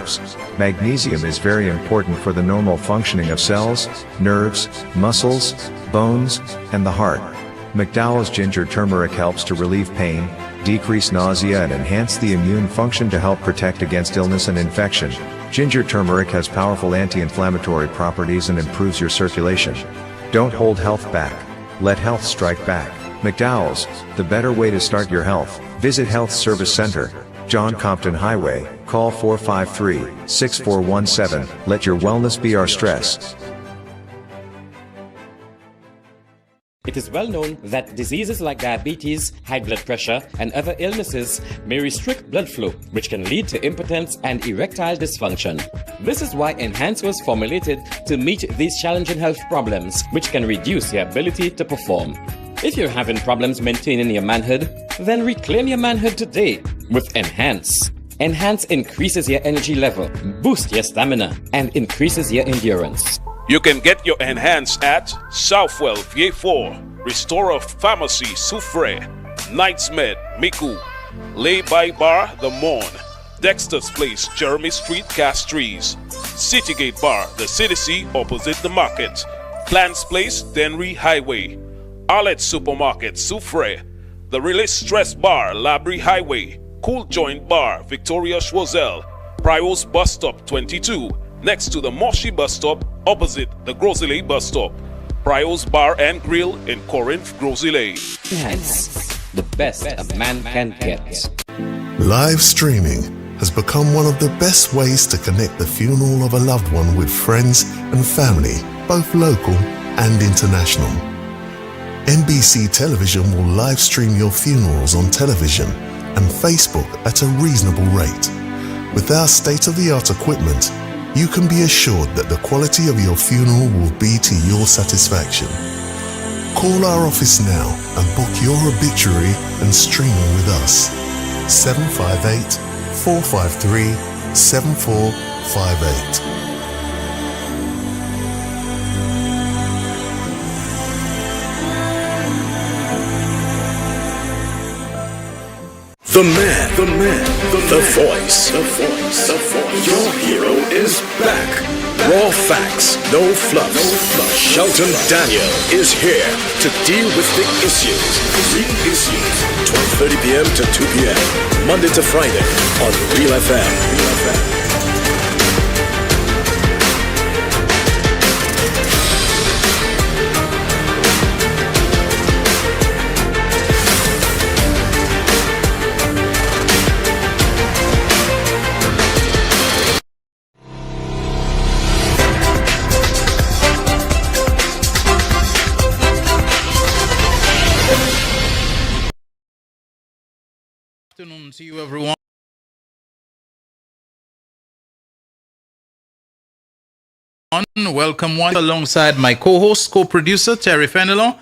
nerves. Magnesium is very important for the normal functioning of cells, nerves, muscles, bones, and the heart. McDowell's ginger turmeric helps to relieve pain, decrease nausea and enhance the immune function to help protect against illness and infection. Ginger turmeric has powerful anti-inflammatory properties and improves your circulation. Don't hold health back. Let health strike back. McDowell's, the better way to start your health. Visit Health Service Center, John Compton Highway, call 453-6417, let your wellness be our stress. It is well known that diseases like diabetes, high blood pressure, and other illnesses may restrict blood flow, which can lead to impotence and erectile dysfunction. This is why Enhance was formulated to meet these challenging health problems, which can reduce your ability to perform. If you're having problems maintaining your manhood, then reclaim your manhood today with Enhance. Enhance increases your energy level, boosts your stamina, and increases your endurance. You can get your Enhance at Southwell VA4, Restorer Pharmacy Soufre, Knights Med Miku, Lay By Bar The Morn, Dexter's Place Jeremy Street Castries, Citygate Bar The CDC opposite the market, Plants Place Denry Highway, Arlette Supermarket Soufre, The Release Stress Bar Labrie Highway, Cool Joint Bar Victoria Schwazel, Prios Bus Stop 22, next to the Moshi Bus Stop opposite the Grosile Bus Stop, Prios Bar and Grill in Corinth, Grosile. Enhance, the best a man can get. Live streaming has become one of the best ways to connect the funeral of a loved one with friends and family, both local and international. NBC Television will live stream your funerals on television and Facebook at a reasonable rate. With our state-of-the-art equipment, you can be assured that the quality of your funeral will be to your satisfaction. Call our office now and book your obituary and streaming with us. 758-453-7458. The man, the voice. Your hero is back. Raw facts, no fluffs. Shelton Daniel is here to deal with the issues. Real issues. 12:30 p.m. to 2 p.m. Monday to Friday on Real FM. Afternoon to you, everyone. Welcome one alongside my co-host, co-producer Terry Fenelon,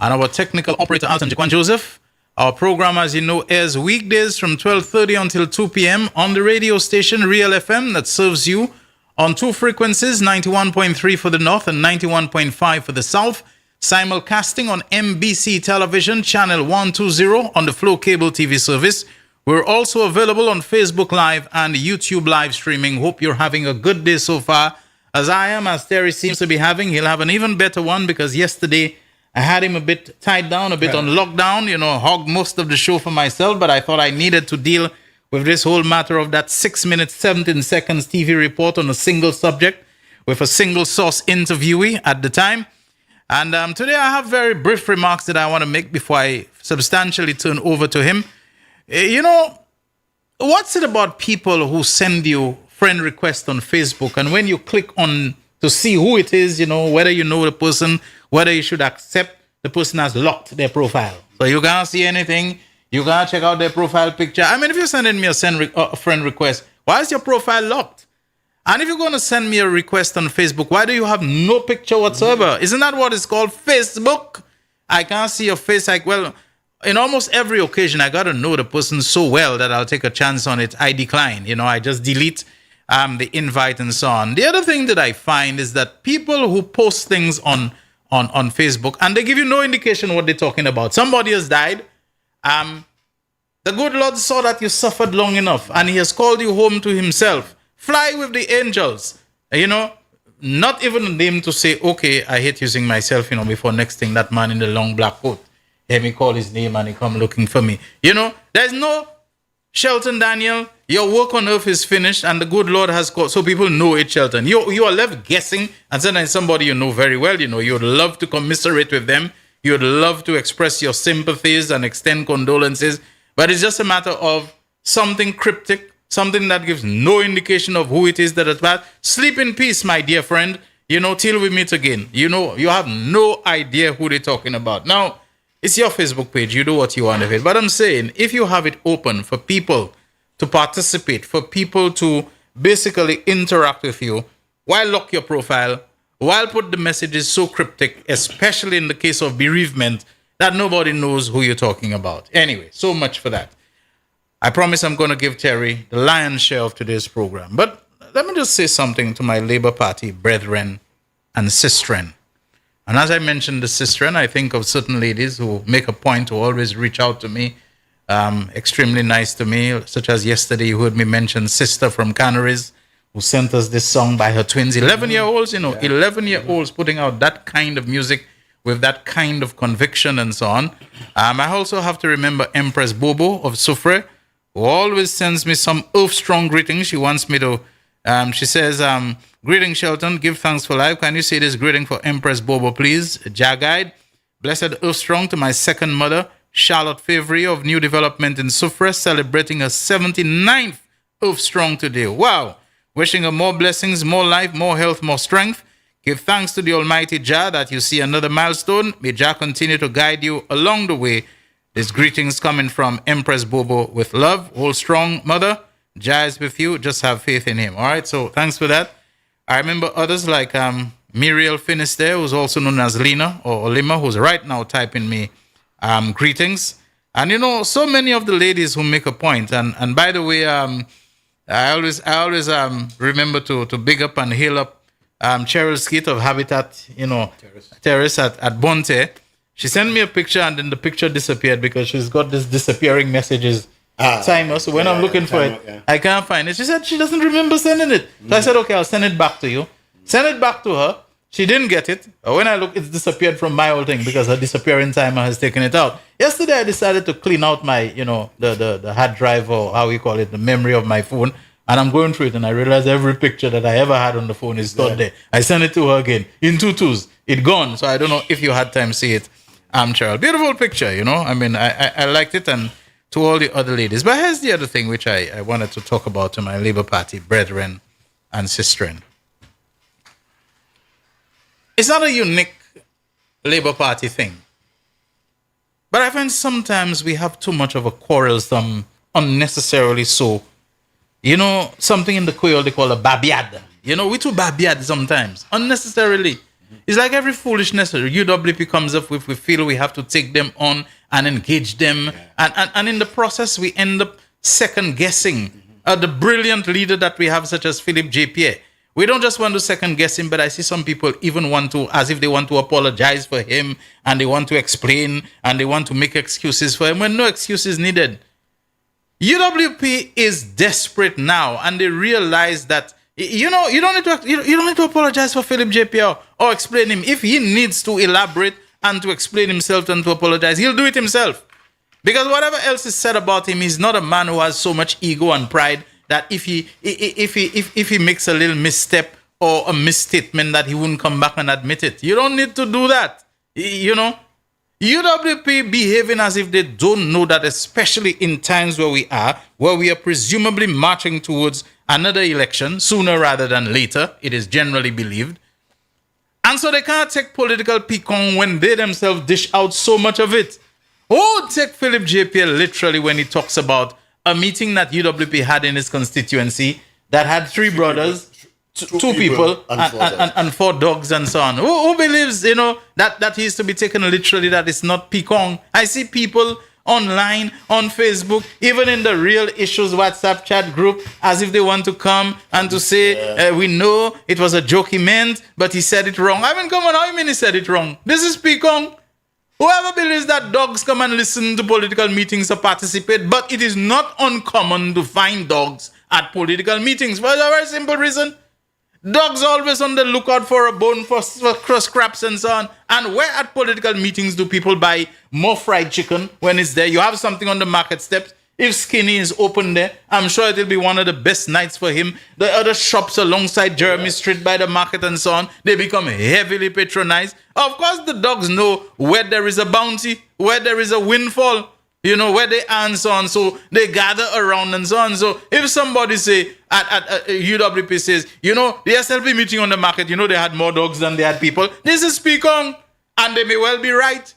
and our technical operator Alton Jaquan Joseph. Our program, as you know, airs weekdays from 12:30 until 2 p.m. on the radio station Real FM that serves you on two frequencies, 91.3 for the north and 91.5 for the south. Simulcasting on MBC Television, channel 120 on the Flow Cable TV service. We're also available on Facebook Live and YouTube live streaming. Hope you're having a good day so far, as I am, as Terry seems to be having. He'll have an even better one because yesterday I had him a bit tied down, a bit on lockdown, hogged most of the show for myself, but I thought I needed to deal with this whole matter of that 6 minutes, 17 seconds TV report on a single subject with a single source interviewee at the time. And today I have very brief remarks that I want to make before I substantially turn over to him. What's it about people who send you friend requests on Facebook, and when you click on to see who it is, whether you know the person, whether you should accept, the person has locked their profile. So you can't see anything. You can't check out their profile picture. I mean, if you're sending me a friend request, why is your profile locked? And if you're going to send me a request on Facebook, why do you have no picture whatsoever? Isn't that what is called Facebook? I can't see your face. In almost every occasion, I got to know the person so well that I'll take a chance on it. I decline. I just delete the invite and so on. The other thing that I find is that people who post things on Facebook, and they give you no indication what they're talking about. Somebody has died. The good Lord saw that you suffered long enough, and he has called you home to himself Fly with the angels. You know, not even them to say, okay, I hate using myself, you know, before next thing that man in the long black coat, hear me call his name and he come looking for me. You know, there's no Shelton Daniel, your work on earth is finished and the good Lord has called. So people know it, Shelton. You are left guessing, and sometimes somebody you know very well, you know, you would love to commiserate with them. You would love to express your sympathies and extend condolences. But it's just a matter of something cryptic, something that gives no indication of who it is that is bad. Sleep in peace, my dear friend. You know, till we meet again. You know, you have no idea who they're talking about. Now, it's your Facebook page. You do what you want with it. But I'm saying, if you have it open for people to participate, for people to basically interact with you, why lock your profile? Why put the messages so cryptic, especially in the case of bereavement, that nobody knows who you're talking about? Anyway, so much for that. I promise I'm going to give Terry the lion's share of today's program. But let me just say something to my Labour Party brethren and sistren. And as I mentioned the sistren, I think of certain ladies who make a point to always reach out to me, extremely nice to me, such as yesterday you heard me mention Sister from Canaries, who sent us this song by her twins, 11-year-olds, 11-year-olds putting out that kind of music with that kind of conviction and so on. I also have to remember Empress Bobo of Soufre, who always sends me some earth-strong greetings. She wants me to, she says, greeting Shelton, give thanks for life. Can you say this greeting for Empress Bobo, please? Jagide, blessed earth-strong to my second mother, Charlotte Favry of New Development in Soufre, celebrating her 79th earth-strong today. Wow. Wishing her more blessings, more life, more health, more strength. Give thanks to the Almighty Jah that you see another milestone. May Jah continue to guide you along the way. These greetings coming from Empress Bobo with love. Hold strong, mother. Jah is with you. Just have faith in him. All right, so thanks for that. I remember others like Muriel Finisterre, who's also known as Lena or Lima, who's right now typing me greetings. And, you know, so many of the ladies who make a point. And by the way, I always remember to big up and hail up Cheryl Skeet of Habitat, Terrace at Bonte. She sent me a picture and then the picture disappeared because she's got this disappearing messages timer. So when I'm looking for it, I can't find it. She said she doesn't remember sending it. So I said, okay, I'll send it back to you. Send it back to her. She didn't get it. When I look, it's disappeared from my whole thing because her disappearing timer has taken it out. Yesterday, I decided to clean out my, the hard drive or how we call it, the memory of my phone. And I'm going through it and I realize every picture that I ever had on the phone is stored there. I sent it to her again in tutus. It gone. So I don't know if you had time to see it. Cheryl. Beautiful picture, I mean, I liked it, and to all the other ladies. But here's the other thing which I wanted to talk about to my Labour Party brethren and sistren. It's not a unique Labour Party thing. But I find sometimes we have too much of a quarrelsome, unnecessarily so. Something in the Creole they call a babiad. We too babiad sometimes, unnecessarily. It's like every foolishness UWP comes up with, we feel we have to take them on and engage them. And in the process, we end up second-guessing the brilliant leader that we have, such as Philip J. Pierre. We don't just want to second-guess him, but I see some people even want to, as if they want to apologize for him, and they want to explain, and they want to make excuses for him, when no excuse is needed. UWP is desperate now, and they realize that you don't need to apologize for Philip J. Pierre or explain him. If he needs to elaborate and to explain himself and to apologize, he'll do it himself. Because whatever else is said about him, he's not a man who has so much ego and pride that if he makes a little misstep or a misstatement that he wouldn't come back and admit it. You don't need to do that. UWP behaving as if they don't know that, especially in times where we are presumably marching towards another election sooner rather than later, it is generally believed. And so they can't take political picon when they themselves dish out so much of it. Oh, take Philip J. Pierre literally when he talks about a meeting that UWP had in his constituency that had three brothers, two people and 4 dogs and so on. Who believes, that he is to be taken literally, that it's not picon? I see people online, on Facebook, even in the Real Issues WhatsApp chat group, as if they want to come and to say, we know it was a joke he meant, but he said it wrong. I mean, come on, how you mean he said it wrong? This is picon. Whoever believes that dogs come and listen to political meetings or participate, but it is not uncommon to find dogs at political meetings for a very simple reason. Dogs always on the lookout for a bone, for scraps and so on. And where at political meetings do people buy more fried chicken when it's there? You have something on the market steps. If Skinny is open there, I'm sure it'll be one of the best nights for him. The other shops alongside Jeremy Street by the market and so on, they become heavily patronized. Of course, the dogs know where there is a bounty, where there is a windfall, where they are and so on. So they gather around and so on. So if somebody say at UWP says, the SLP meeting on the market, they had more dogs than they had people. This is Pekong, and they may well be right.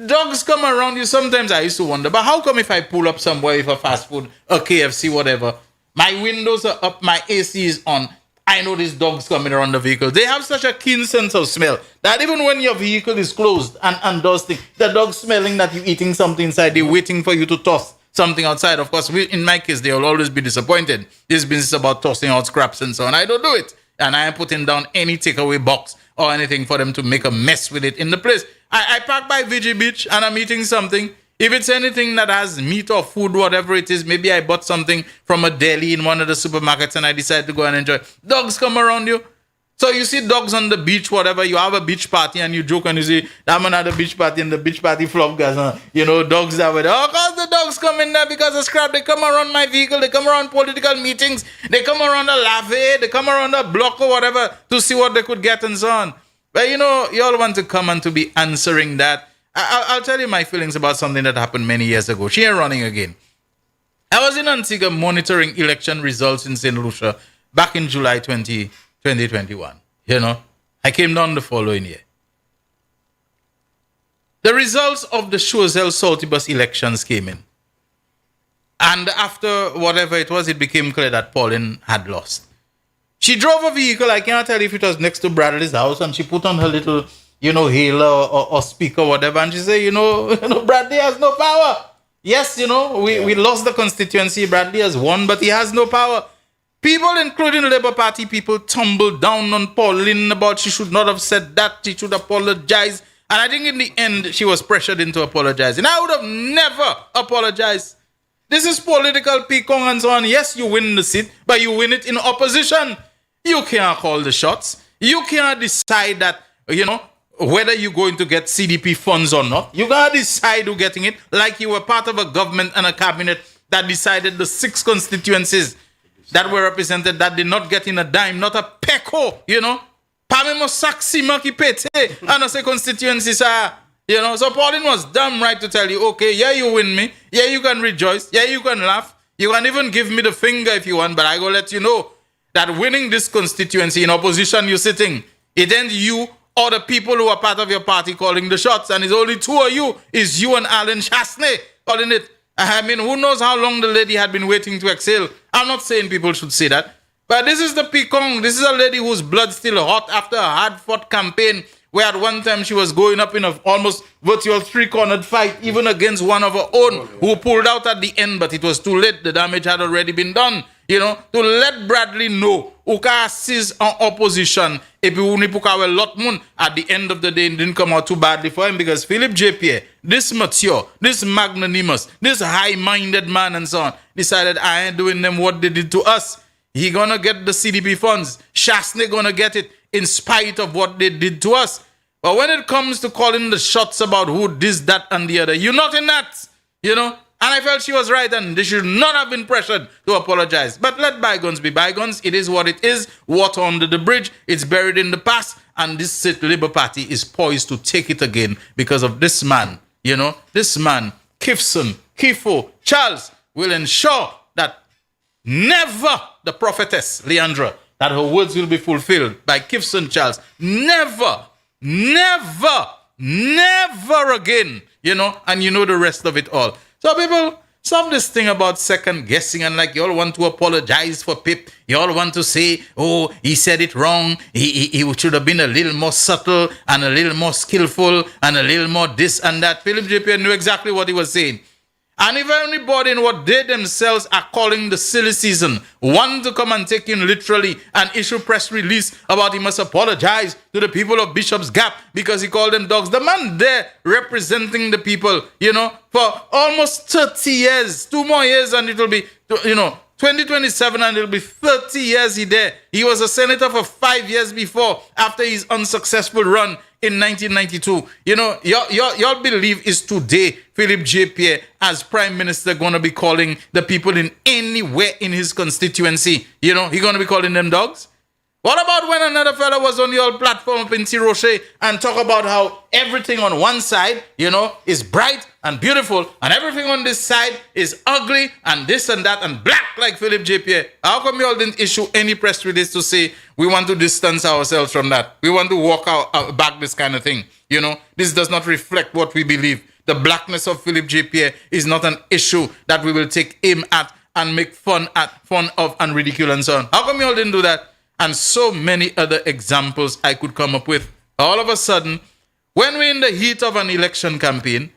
Dogs come around you. Sometimes I used to wonder, but how come if I pull up somewhere with a fast food, a KFC, whatever, my windows are up, my AC is on, I know these dogs coming around the vehicle. They have such a keen sense of smell that even when your vehicle is closed and does things, the dog's smelling that you're eating something inside, they're waiting for you to toss something outside. Of course, in my case, they'll always be disappointed. This business about tossing out scraps and so on. I don't do it. And I am putting down any takeaway box or anything for them to make a mess with it in the place. I park by VG Beach and I'm eating something. If it's anything that has meat or food, whatever it is, maybe I bought something from a deli in one of the supermarkets and I decide to go and enjoy. Dogs come around you. So you see dogs on the beach, whatever, you have a beach party and you joke and you say, I'm another beach party and the beach party flop guys, dogs are with, cause the dogs come in there because of scrap. They come around my vehicle, they come around political meetings, they come around a lave, they come around a block or whatever to see what they could get and so on. But you all want to come and to be answering that. I'll tell you my feelings about something that happened many years ago. She ain't running again. I was in Antigua monitoring election results in St. Lucia back in July 2021. I came down the following year. The results of the Choiseul Saltibus elections came in. And after whatever it was, it became clear that Pauline had lost. She drove a vehicle, I cannot tell if it was next to Bradley's house, and she put on her little, hailer or speaker or whatever, and she said, Bradley has no power. Yes, we lost the constituency, Bradley has won, but he has no power. People, including Labour Party people, tumbled down on Pauline about she should not have said that, she should apologize. And I think in the end, she was pressured into apologizing. I would have never apologized. This is political Pekong and so on. Yes, you win the seat, but you win it in opposition. You can't call the shots. You can't decide that, whether you're going to get CDP funds or not. You can't decide who's getting it like you were part of a government and a cabinet that decided the 6 constituencies that were represented that did not get in a dime, not a peco, Pamemo saksi maki pete, and I say constituencies are, So Pauline was damn right to tell you, okay, yeah, you win me. Yeah, you can rejoice. Yeah, you can laugh. You can even give me the finger if you want, but I go let you know that winning this constituency in opposition you're sitting, it ain't you or the people who are part of your party calling the shots, and it's only 2 of you. It's you and Alan Chasney calling it. I mean, who knows how long the lady had been waiting to exhale. I'm not saying people should say that, but this is the Pekong. This is a lady whose blood still hot after a hard-fought campaign where at one time she was going up in an almost virtual 3-cornered fight, even against one of her own, who pulled out at the end, but it was too late. The damage had already been done. To let Bradley know, uka sees an opposition, at the end of the day, it didn't come out too badly for him because Philip J. Pierre, this mature, this magnanimous, this high-minded man and so on, decided I ain't doing them what they did to us. He gonna get the CDP funds. Chasney gonna get it in spite of what they did to us. But when it comes to calling the shots about who this, that, and the other, you're not in that, And I felt she was right, and they should not have been pressured to apologize. But let bygones be bygones. It is what it is. Water under the bridge. It's buried in the past. And this Labour Party is poised to take it again because of this man. This man, Kifo, Charles, will ensure that never the prophetess, Leandra, that her words will be fulfilled by Kifson Charles. Never again. And the rest of it all. So people, stop this thing about second guessing and like you all want to apologize for Pip. You all want to say, oh, he said it wrong. He should have been a little more subtle and a little more skillful and a little more this and that. Philip J. Pierre knew exactly what he was saying. And if anybody in what they themselves are calling the silly season want to come and take him literally and issue press release about he must apologize to the people of Bishop's Gap because he called them dogs, the man there representing the people, for almost 30 years, 2 more years, and it will be, 2027 and it'll be 30 years he there. He was a senator for 5 years before, after his unsuccessful run in 1992. You know, y'all believe is today Philip J. Pierre as prime minister going to be calling the people in anywhere in his constituency, you know, he going to be calling them dogs? What about when another fella was on your platform up in Tiroche and talk about how everything on one side, you know, is bright and beautiful, and everything on this side is ugly and this and that and black like Philip J. Pierre? How come you all didn't issue any press release to say we want to distance ourselves from that? We want to walk out back this kind of thing. You know, this does not reflect what we believe. The blackness of Philip J. Pierre is not an issue that we will take aim at and make fun of and ridicule and so on. How come you all didn't do that? And so many other examples I could come up with. All of a sudden, when we're in the heat of an election campaign,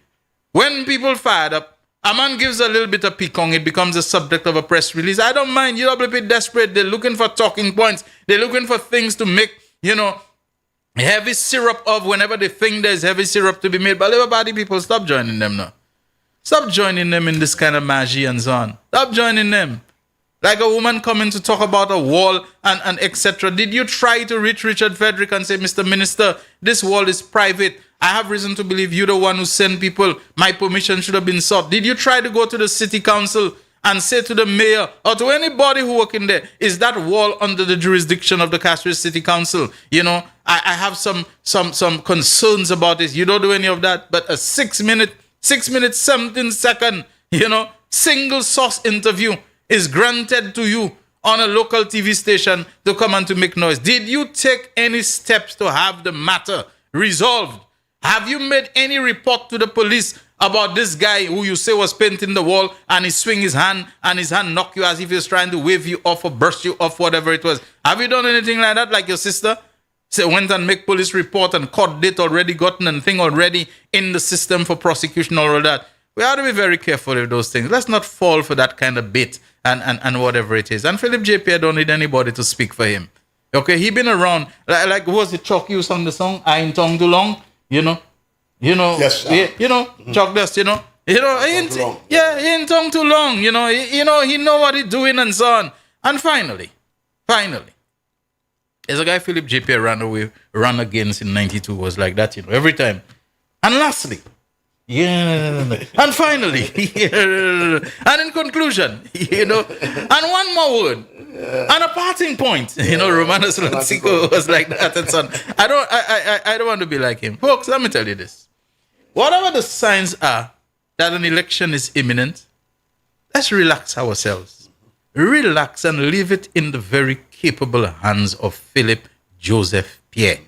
when people fired up, a man gives a little bit of picong, it becomes a subject of a press release. I don't mind. You're a bit desperate. They're looking for talking points. They're looking for things to make, you know, heavy syrup of whenever they think there's heavy syrup to be made. But Labour Party people, stop joining them now. Stop joining them in this kind of magie and so on. Stop joining them. Like a woman coming to talk about a wall and etc. Did you try to reach Richard Frederick and say, Mr. Minister, this wall is private. I have reason to believe you're the one who sent people. My permission should have been sought. Did you try to go to the city council and say to the mayor or to anybody who work in there, is that wall under the jurisdiction of the Castries City Council? You know, I have some concerns about this. You don't do any of that. But a 6 minute, 17 second, you know, single source interview is granted to you on a local TV station to come and to make noise. Did you take any steps to have the matter resolved? Have you made any report to the police about this guy who you say was painting the wall and he swing his hand and his hand knock you as if he was trying to wave you off or burst you off, whatever it was? Have you done anything like that, like your sister? Say went and make police report and court date already gotten and thing already in the system for prosecution, all of that. We have to be very careful with those things. Let's not fall for that kind of bait and whatever it is. And Philip J. Pierre don't need anybody to speak for him. Okay, he been around. Like was it Chuck Hughes on the song, I Ain't Tongue Too Long? You know? Yes, sir. You know, Chuck Dust, he ain't tongue too long, he know what he's doing and so on. And finally, there's a guy Philip J. Pierre ran against in 92 was like that, every time. And lastly, and finally, and in conclusion, and one more word, and a parting point, Romanus Lansico was like that and so on. I don't want to be like him. Folks, let me tell you this. Whatever the signs are that an election is imminent, let's relax ourselves. Relax and leave it in the very capable hands of Philip Joseph Pierre.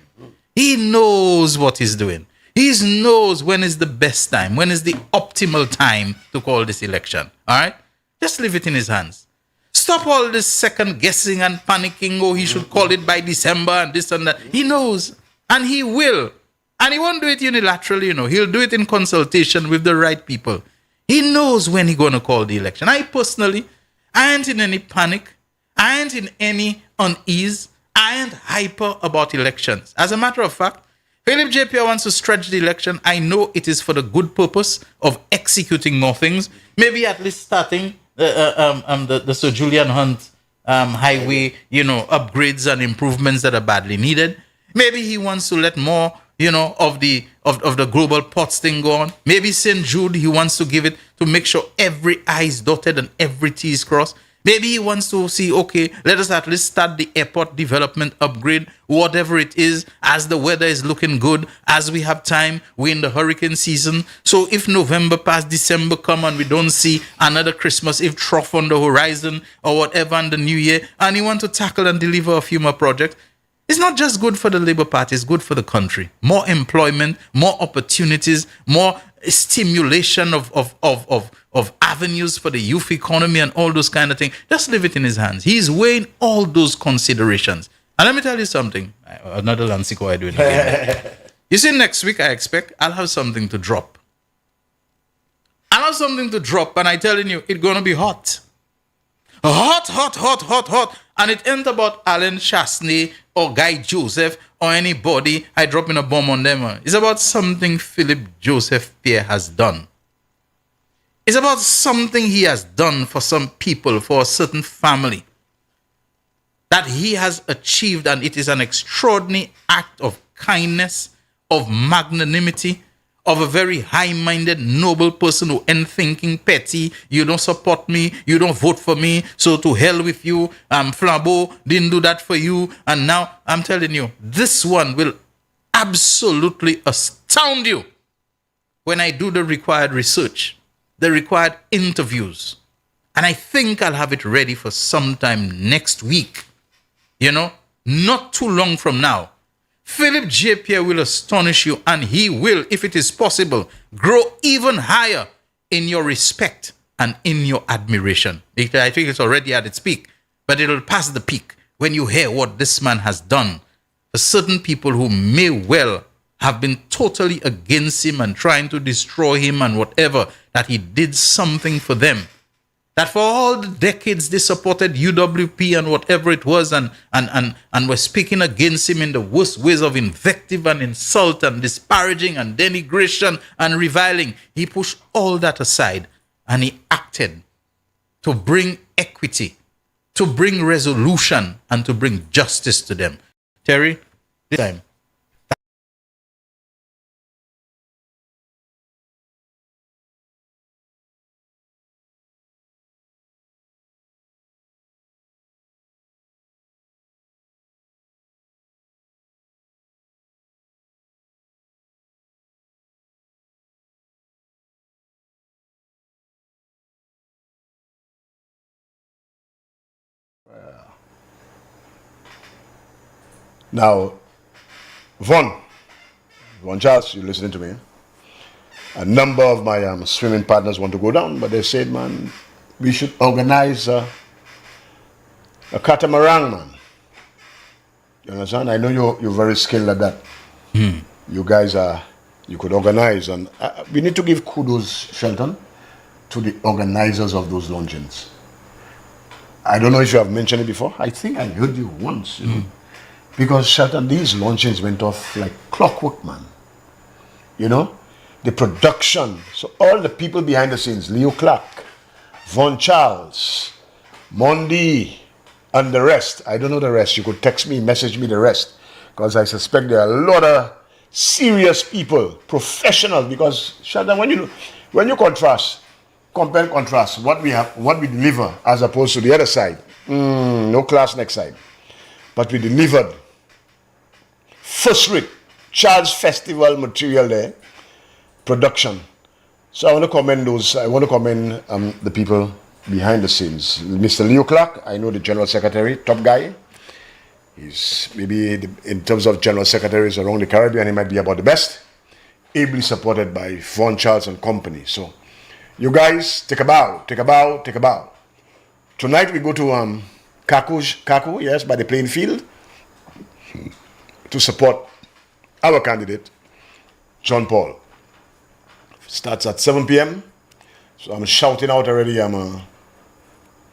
He knows what he's doing. He knows when is the best time, when is the optimal time to call this election. All right? Just leave it in his hands. Stop all this second guessing and panicking. Oh, he should call it by December and this and that. He knows, and he will. And he won't do it unilaterally, He'll do it in consultation with the right people. He knows when he's going to call the election. I ain't in any panic. I ain't in any unease. I ain't hyper about elections. As a matter of fact, Philip J. Pierre wants to stretch the election. I know it is for the good purpose of executing more things. Maybe at least starting the Sir Julian Hunt highway, upgrades and improvements that are badly needed. Maybe he wants to let more, of the global ports thing go on. Maybe St. Jude, he wants to give it to make sure every I is dotted and every T is crossed. Maybe he wants to see, okay, let us at least start the airport development upgrade, whatever it is, as the weather is looking good, as we have time, we're in the hurricane season. So if November past December come and we don't see another Christmas Eve trough on the horizon or whatever in the new year, and you want to tackle and deliver a few more projects, it's not just good for the Labour Party, it's good for the country. More employment, more opportunities, more stimulation of avenues for the youth economy and all those kind of things. Just leave it in his hands. He's weighing all those considerations. And let me tell you something. Another Lansico I do it again. You see, next week I expect I'll have something to drop. I'll have something to drop, and I'm telling you, it's going to be hot. Hot. And it ain't about Alan Chasney or Guy Joseph or anybody I dropping a bomb on them. It's about something Philip Joseph Pierre has done. It's about something he has done for some people, for a certain family, that he has achieved, and it is an extraordinary act of kindness, of magnanimity, of a very high-minded, noble person who ain't thinking petty. You don't support me, you don't vote for me, so to hell with you. Flambeau didn't do that for you, and now I'm telling you, this one will absolutely astound you when I do the required research, the required interviews. And I think I'll have it ready for sometime next week. Not too long from now. Philip J. Pierre will astonish you, and he will, if it is possible, grow even higher in your respect and in your admiration. I think it's already at its peak, but it'll pass the peak when you hear what this man has done for certain people who may well have been totally against him and trying to destroy him and whatever, that he did something for them. That for all the decades they supported UWP and whatever it was, and were speaking against him in the worst ways of invective and insult and disparaging and denigration and reviling. He pushed all that aside and he acted to bring equity, to bring resolution, and to bring justice to them. Terry, this time. Now, Von Charles, you're listening to me. A number of my swimming partners want to go down, but they said, man, we should organize a catamaran, man. You understand? I know you're very skilled at that. You guys you could organize, and we need to give kudos, Shelton, to the organizers of those launchings. I don't know if you have mentioned it before. I think I heard you once. You know? Because, Shelton, these launchings went off like clockwork, man. The production. So all the people behind the scenes, Leo Clark, Von Charles, Mondi, and the rest. I don't know the rest. You could text me, message me the rest. Because I suspect there are a lot of serious people, professionals. Because, Shelton, when you compare and contrast what we have, what we deliver, as opposed to the other side, no class next side. But we delivered first rate Charles Festival material there, production. So I want to commend the people behind the scenes. Mr. Leo Clark, I know the General Secretary, top guy. He's maybe, in terms of General Secretaries around the Caribbean, he might be about the best. Ably supported by Von Charles and company. So you guys, take a bow. Tonight we go to Kaku, yes, by the playing field, to support our candidate, John Paul. Starts at 7 p.m. So I'm shouting out already.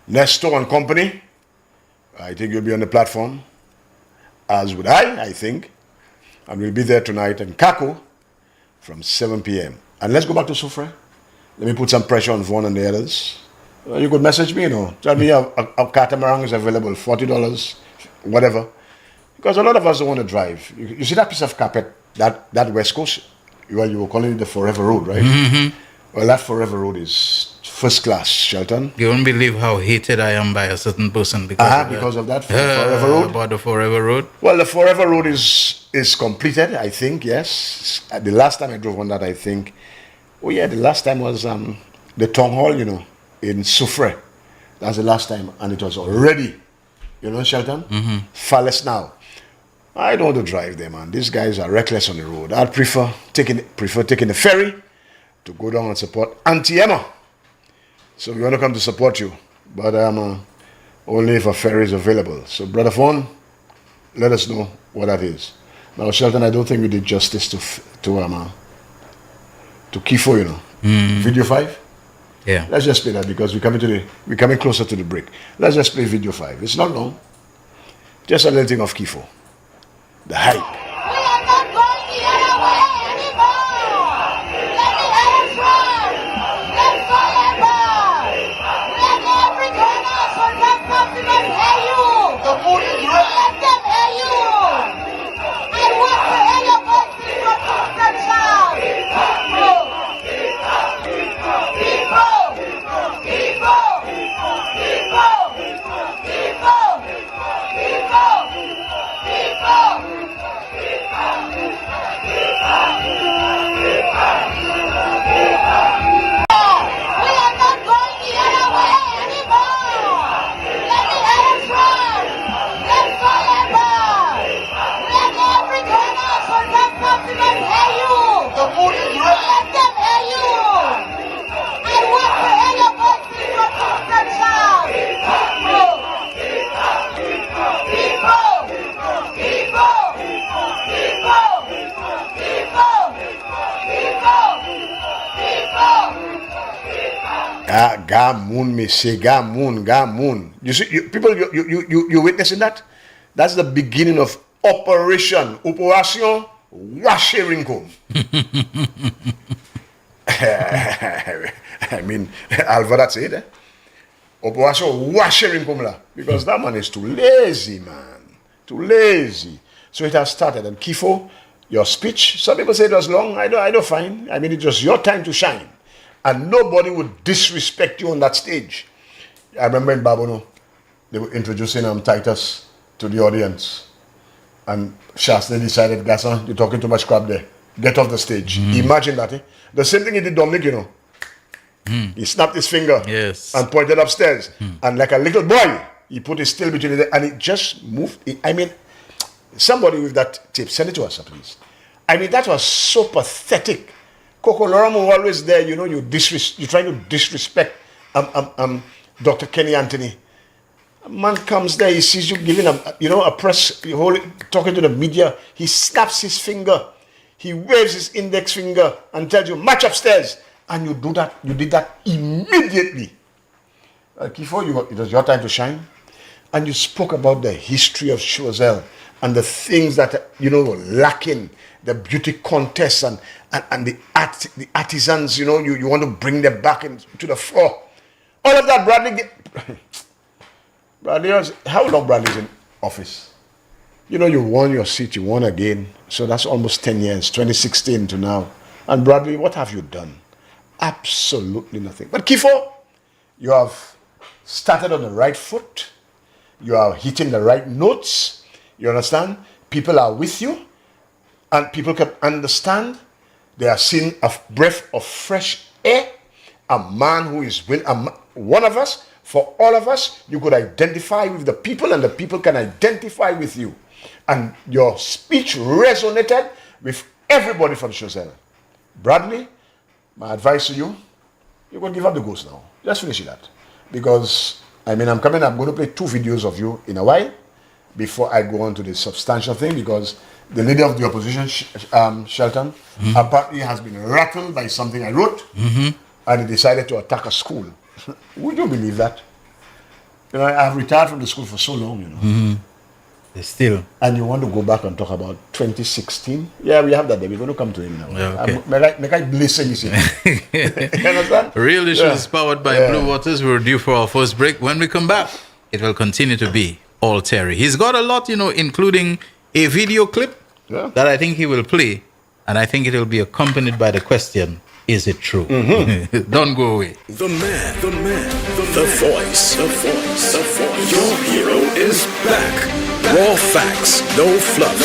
Nestor and company. I think you'll be on the platform, as would I think. And we'll be there tonight in Kaku from 7 p.m. And let's go back to Soufrière. Let me put some pressure on Vaughn and the others. You could message me, Tell me a catamaran is available, $40, whatever. Because a lot of us don't want to drive. You see that piece of carpet, that West Coast? You were calling it the Forever Road, right? Mm-hmm. Well, that Forever Road is first class, Shelton. You won't believe how hated I am by a certain person because of that Forever Road? About the Forever Road? Well, the Forever Road is completed, I think, yes. The last time I drove on that, I think, the last time was the Town Hall, in Soufrière. That's the last time, and it was already, Shelton? Mm-hmm. Fallis now. I don't want to drive there, man. These guys are reckless on the road. I'd prefer taking the ferry to go down and support Auntie Emma. So we want to come to support you, but only if a ferry is available. So, Brother Fawn, let us know what that is. Now, Shelton, I don't think we did justice to Kifo, Video 5. Yeah. Let's just play that because we're coming closer to the break. Let's just play Video 5. It's not long. Just a little thing of Kifo. The hype. We are not going the other way anymore. Let the others run. Let's go. Gamoon, me say Gamoon. You see, you witnessing that? That's the beginning of Operation Washerinkum. I mean, Alva, that's it. Operation Washerinkum la, because that man is too lazy, man. Too lazy. So it has started. And Kifo, your speech, some people say it was long. I don't find. I mean, it's just your time to shine. And nobody would disrespect you on that stage. I remember in Babono, they were introducing Titus to the audience. And Shasta decided, Gasson, you're talking too much crap there. Get off the stage. Imagine that. Eh? The same thing he did Dominic, you know. He snapped his finger and pointed upstairs. And like a little boy, he put his tail between it and it just moved. I mean, somebody with that tape, send it to us, please. I mean, that was so pathetic. Coco Loramo always there, you know, you're trying to disrespect Dr. Kenny Anthony. A man comes there, he sees you giving a press, talking to the media, he snaps his finger, he waves his index finger and tells you, march upstairs. And you did that immediately. Kifo, it was your time to shine. And you spoke about the history of Choiseul and the things that, you know, were lacking, the beauty contests and the artisans, you know, you want to bring them back to the floor. All of that, Bradley, how long Bradley's in office? You know, you won your seat, you won again. So that's almost 10 years, 2016 to now. And Bradley, what have you done? Absolutely nothing. But Kifo, you have started on the right foot. You are hitting the right notes. You understand? People are with you. And people can understand. They are seeing a breath of fresh air. A man who is one of us. For all of us, you could identify with the people and the people can identify with you. And your speech resonated with everybody from Choiseul. Bradley, my advice to you, you're going to give up the ghost now. Just finish that. Because, I mean, I'm going to play 2 videos of you in a while before I go on to the substantial thing, because the leader of the opposition, Shelton, apparently has been rattled by something I wrote, and he decided to attack a school. Would you believe that? You know, I've retired from the school for so long, you know. Still. And you want to go back and talk about 2016? Yeah, we have that day. We're going to come to him now. Yeah, okay. Make I listen, you see. You understand? Real Issues is powered by Blue Waters. We're due for our first break. When we come back, it will continue to be all Terry. He's got a lot, you know, including a video clip that I think he will play. And I think it will be accompanied by the question, is it true? Don't go away. The man, the voice. Your hero is back. Raw facts, no fluff.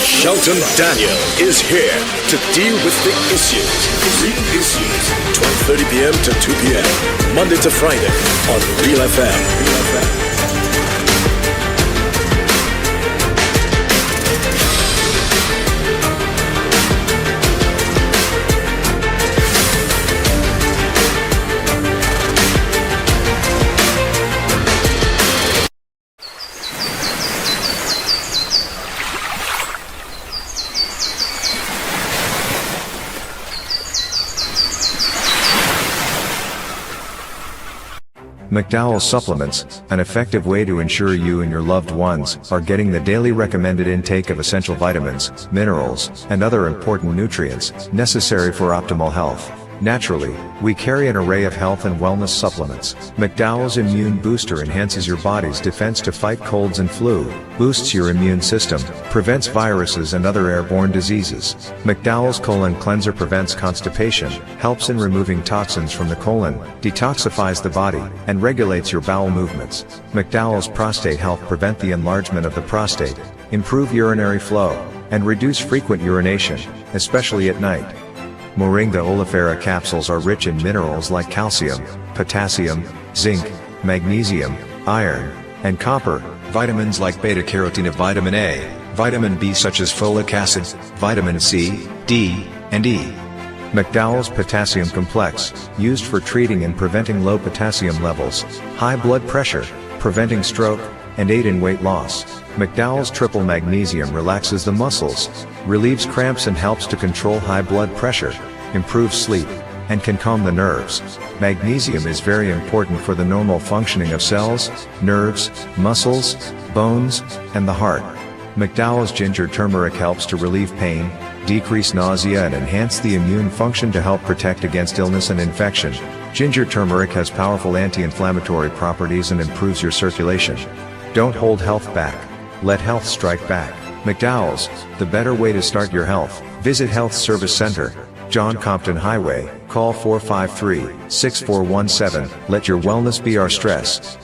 Shelton Daniel is here to deal with the issues. Real Issues, 12:30 p.m. to 2 p.m. Monday to Friday on Real FM. McDowell's Supplements, an effective way to ensure you and your loved ones are getting the daily recommended intake of essential vitamins, minerals, and other important nutrients necessary for optimal health. Naturally, we carry an array of health and wellness supplements. McDowell's Immune Booster enhances your body's defense to fight colds and flu, boosts your immune system, prevents viruses and other airborne diseases. McDowell's Colon Cleanser prevents constipation, helps in removing toxins from the colon, detoxifies the body, and regulates your bowel movements. McDowell's Prostate Health prevent the enlargement of the prostate, improve urinary flow, and reduce frequent urination, especially at night. Moringa oleifera capsules are rich in minerals like calcium, potassium, zinc, magnesium, iron, and copper, vitamins like beta-carotene of vitamin A, vitamin B such as folic acid, vitamin C, D, and E. McDowell's Potassium Complex, used for treating and preventing low potassium levels, high blood pressure, preventing stroke, and aid in weight loss. McDowell's Triple Magnesium relaxes the muscles, relieves cramps and helps to control high blood pressure, improves sleep, and can calm the nerves. Magnesium is very important for the normal functioning of cells, nerves, muscles, bones, and the heart. McDowell's ginger turmeric helps to relieve pain, decrease nausea and enhance the immune function to help protect against illness and infection. Ginger turmeric has powerful anti-inflammatory properties and improves your circulation. Don't hold health back. Let health strike back. McDowell's, the better way to start your health. Visit Health Service Center, John Compton Highway, call 453-6417. Let your wellness be our stress.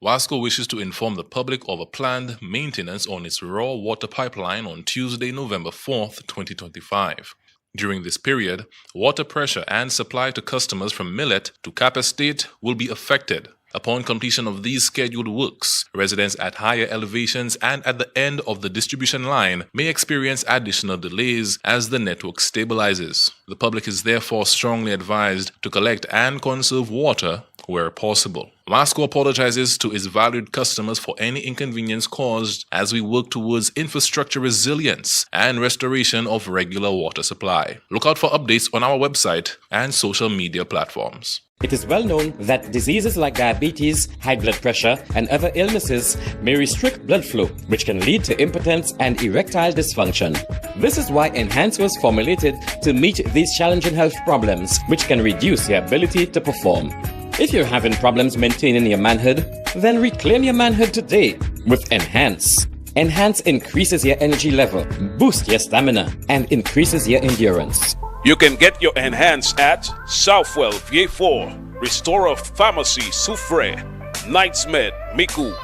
Wasco wishes to inform the public of a planned maintenance on its raw water pipeline on Tuesday, November 4th, 2025. During this period, water pressure and supply to customers from Millet to Cap Estate will be affected. Upon completion of these scheduled works, residents at higher elevations and at the end of the distribution line may experience additional delays as the network stabilizes. The public is therefore strongly advised to collect and conserve water where possible. Wasco apologizes to its valued customers for any inconvenience caused as we work towards infrastructure resilience and restoration of regular water supply. Look out for updates on our website and social media platforms. It is well known that diseases like diabetes, high blood pressure, and other illnesses may restrict blood flow, which can lead to impotence and erectile dysfunction. This is why Enhance was formulated to meet these challenging health problems, which can reduce your ability to perform. If you're having problems maintaining your manhood, then reclaim your manhood today with Enhance. Enhance increases your energy level, boosts your stamina, and increases your endurance. You can get your Enhance at Southwell VA4, Restorer Pharmacy Soufre, Knights Med Miku,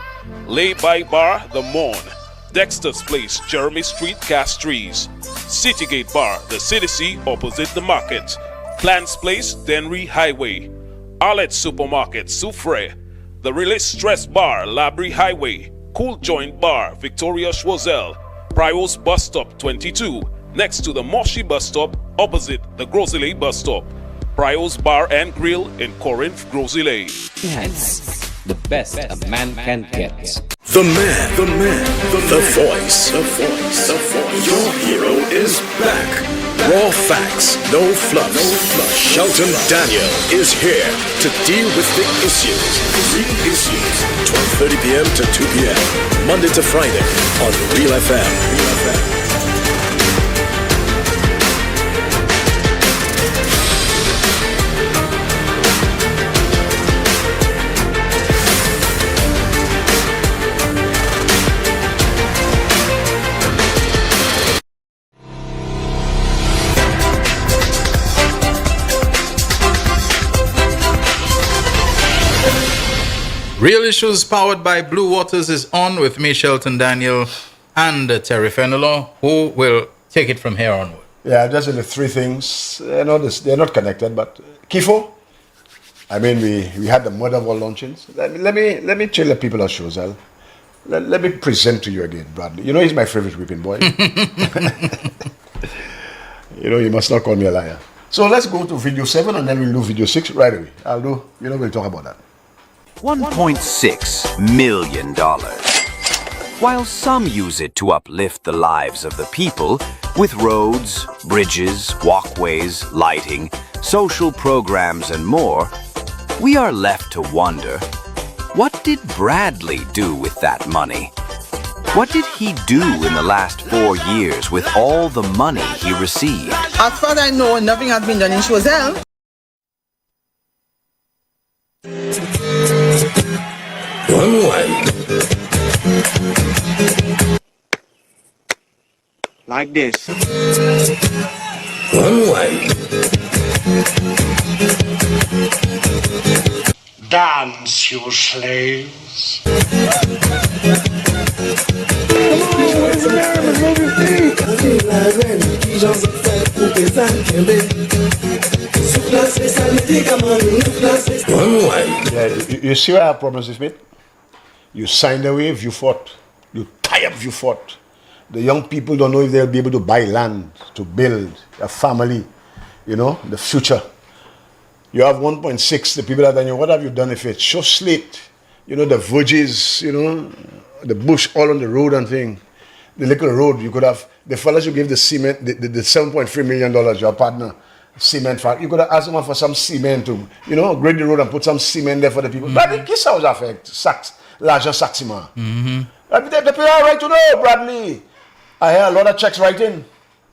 Lay by Bar The Morn, Dexter's Place Jeremy Street Castries, Citygate Bar The City opposite the market, Plants Place Denry Highway, Arlette Supermarket Soufre, The Release Stress Bar Labrie Highway, Cool Joint Bar Victoria Schwazel, Prios Bus Stop 22, next to the Moshi Bus Stop opposite the Grosile Bus Stop, Prios Bar and Grill in Corinth, Grosile. Enhance, the best a man can get. The voice. Your hero is back. Raw facts, no fluff. Shelton Daniel is here to deal with the issues. 12:30 p.m. to 2 p.m. Monday to Friday on Real FM. Real Issues powered by Blue Waters is on with me, Shelton Daniel, and Terry Fenelon, who will take it from here onward. Yeah, just the three things. They're not connected, but Kifo. I mean, we had the mother of all launchings. Let me tell the people of Shozel. Let me present to you again, Bradley. You know he's my favorite whipping boy. You know, you must not call me a liar. So let's go to video 7 and then we'll do video 6 right away. We'll talk about that. $1.6 million. While some use it to uplift the lives of the people with roads, bridges, walkways, lighting, social programs, and more, we are left to wonder, what did Bradley do with that money? What did he do in the last 4 years with all the money he received? As far as I know, nothing has been done in Choiseul. Like this. Dance, you slaves. Yeah, you see what our problems is, mate? You signed away, you fought. You tie up, you fought. The young people don't know if they'll be able to buy land, to build a family, the future. You have 1.6, the people that are, what have you done with it? Show slate, the verges, the bush all on the road and thing. The little road, you could have, the fellas you gave the cement, the $7.3 million, your partner, cement factory. You could have asked them for some cement to, grade the road and put some cement there for the people. Bradley, this house affect larger Saxima. The people are right to know, Bradley. I hear a lot of checks writing.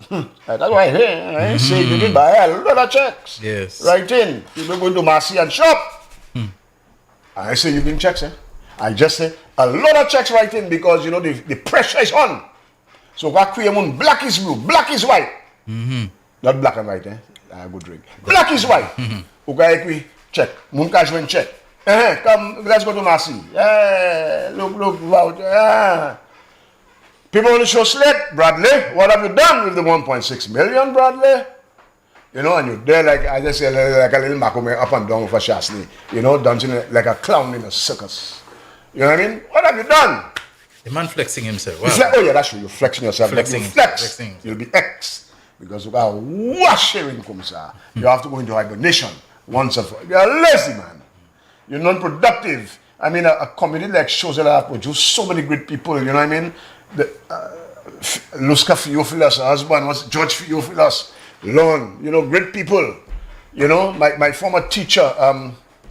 That's why I hear. I ain't say you did, but I hear a lot of checks. Yes. Writing. People going to Marcy and shop. I say you bring checks, I just say a lot of checks writing because the pressure is on. So black is blue, black is white. Not black and white, I go drink. Black is white. Okay, check. Munkash when check. Come, let's go to Marcy. Look, wow. People only show slate, Bradley. What have you done with the 1.6 million, Bradley? And you're there like, I just say, like a little Makome up and down for Shasni. Dancing like a clown in a circus. You know what I mean? What have you done? The man flexing himself. Wow. Oh yeah, that's true. You're flexing yourself. Flexing. You flex, you'll be X. Because you got washing comes out. You have to go into hibernation once and for. You're a lazy man. You're non-productive. I mean, a community like Shozela have produced so many great people. You know what I mean? Luska Theophilus, her husband was George Theophilus. Lon, great people. My former teacher,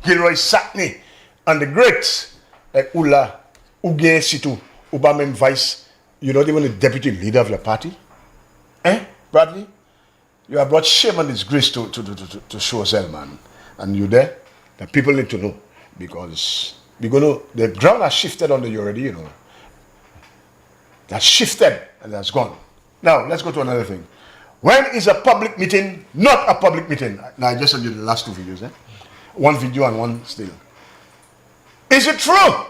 Gilroy Satney, and the greats like Ula, Uge Situ, Ubamen Vice, even the deputy leader of your party. Bradley? You have brought shame and disgrace to Shozel, man. And you there? The people need to know. Because the ground has shifted under you already, That's shifted and that's gone. Now, let's go to another thing. When is a public meeting not a public meeting? Now, I just showed you the last two videos, One video and one still. Is it true?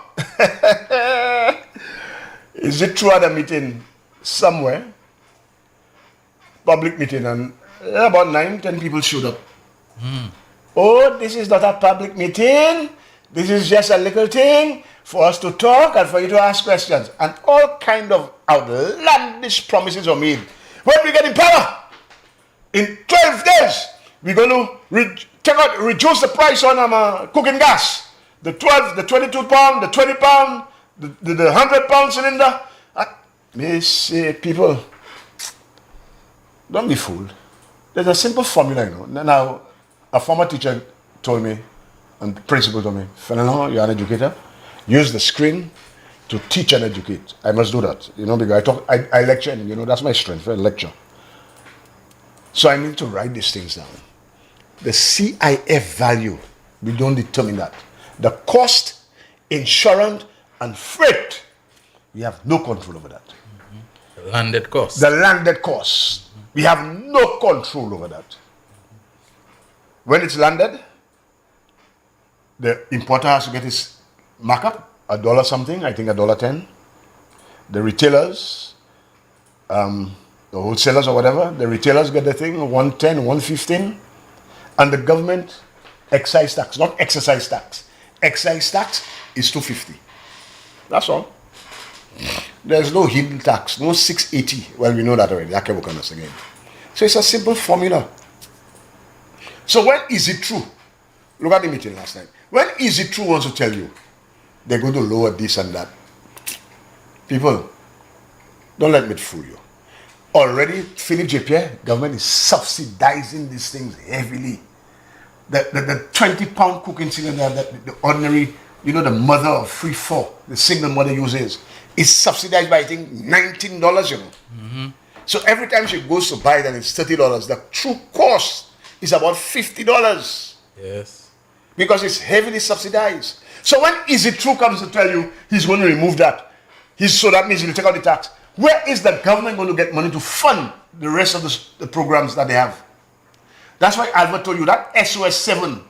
Is it true at a meeting somewhere? Public meeting, and about 9-10 people showed up. Oh, this is not a public meeting. This is just a little thing for us to talk and for you to ask questions. And all kind of outlandish promises are made. When we get in power, in 12 days, we're going to reduce the price on cooking gas. The 12, the 22 pound, the 20 pound, the 100 pound cylinder. May say, people, don't be fooled. There's a simple formula, Now, a former teacher told me, and the principal told me, Fenelon, you're an educator. Use the screen to teach and educate. I must do that, because I lecture, and that's my strength, I lecture. So I need to write these things down. The CIF value, we don't determine that. The cost, insurance, and freight, we have no control over that. The landed cost. The landed cost. We have no control over that. When it's landed, the importer has to get his markup, $1 something, I think $1.10. The retailers, the wholesalers or whatever, the retailers get the thing, $1.10, $1.15. And the government, excise tax, not exercise tax. Excise tax is $2.50. That's all. There's no hidden tax, no 680. Well, we know that already. I can work on us again. So it's a simple formula. So when is it true? Look at the meeting last night. When is it true wants to tell you they're going to lower this and that? People, don't let me fool you. Already, Philip J. Pierre, government is subsidizing these things heavily. The 20-pound cooking cylinder that the ordinary, the mother of 3-4, the single mother uses, is subsidized by, I think, $19, So every time she goes to buy it and it's $30, the true cost is about $50. Yes. Because it's heavily subsidized. So when Is It True comes to tell you he's going to remove that, so that means he'll take out the tax. Where is the government going to get money to fund the rest of the programs that they have? That's why Albert told you that SOS 7.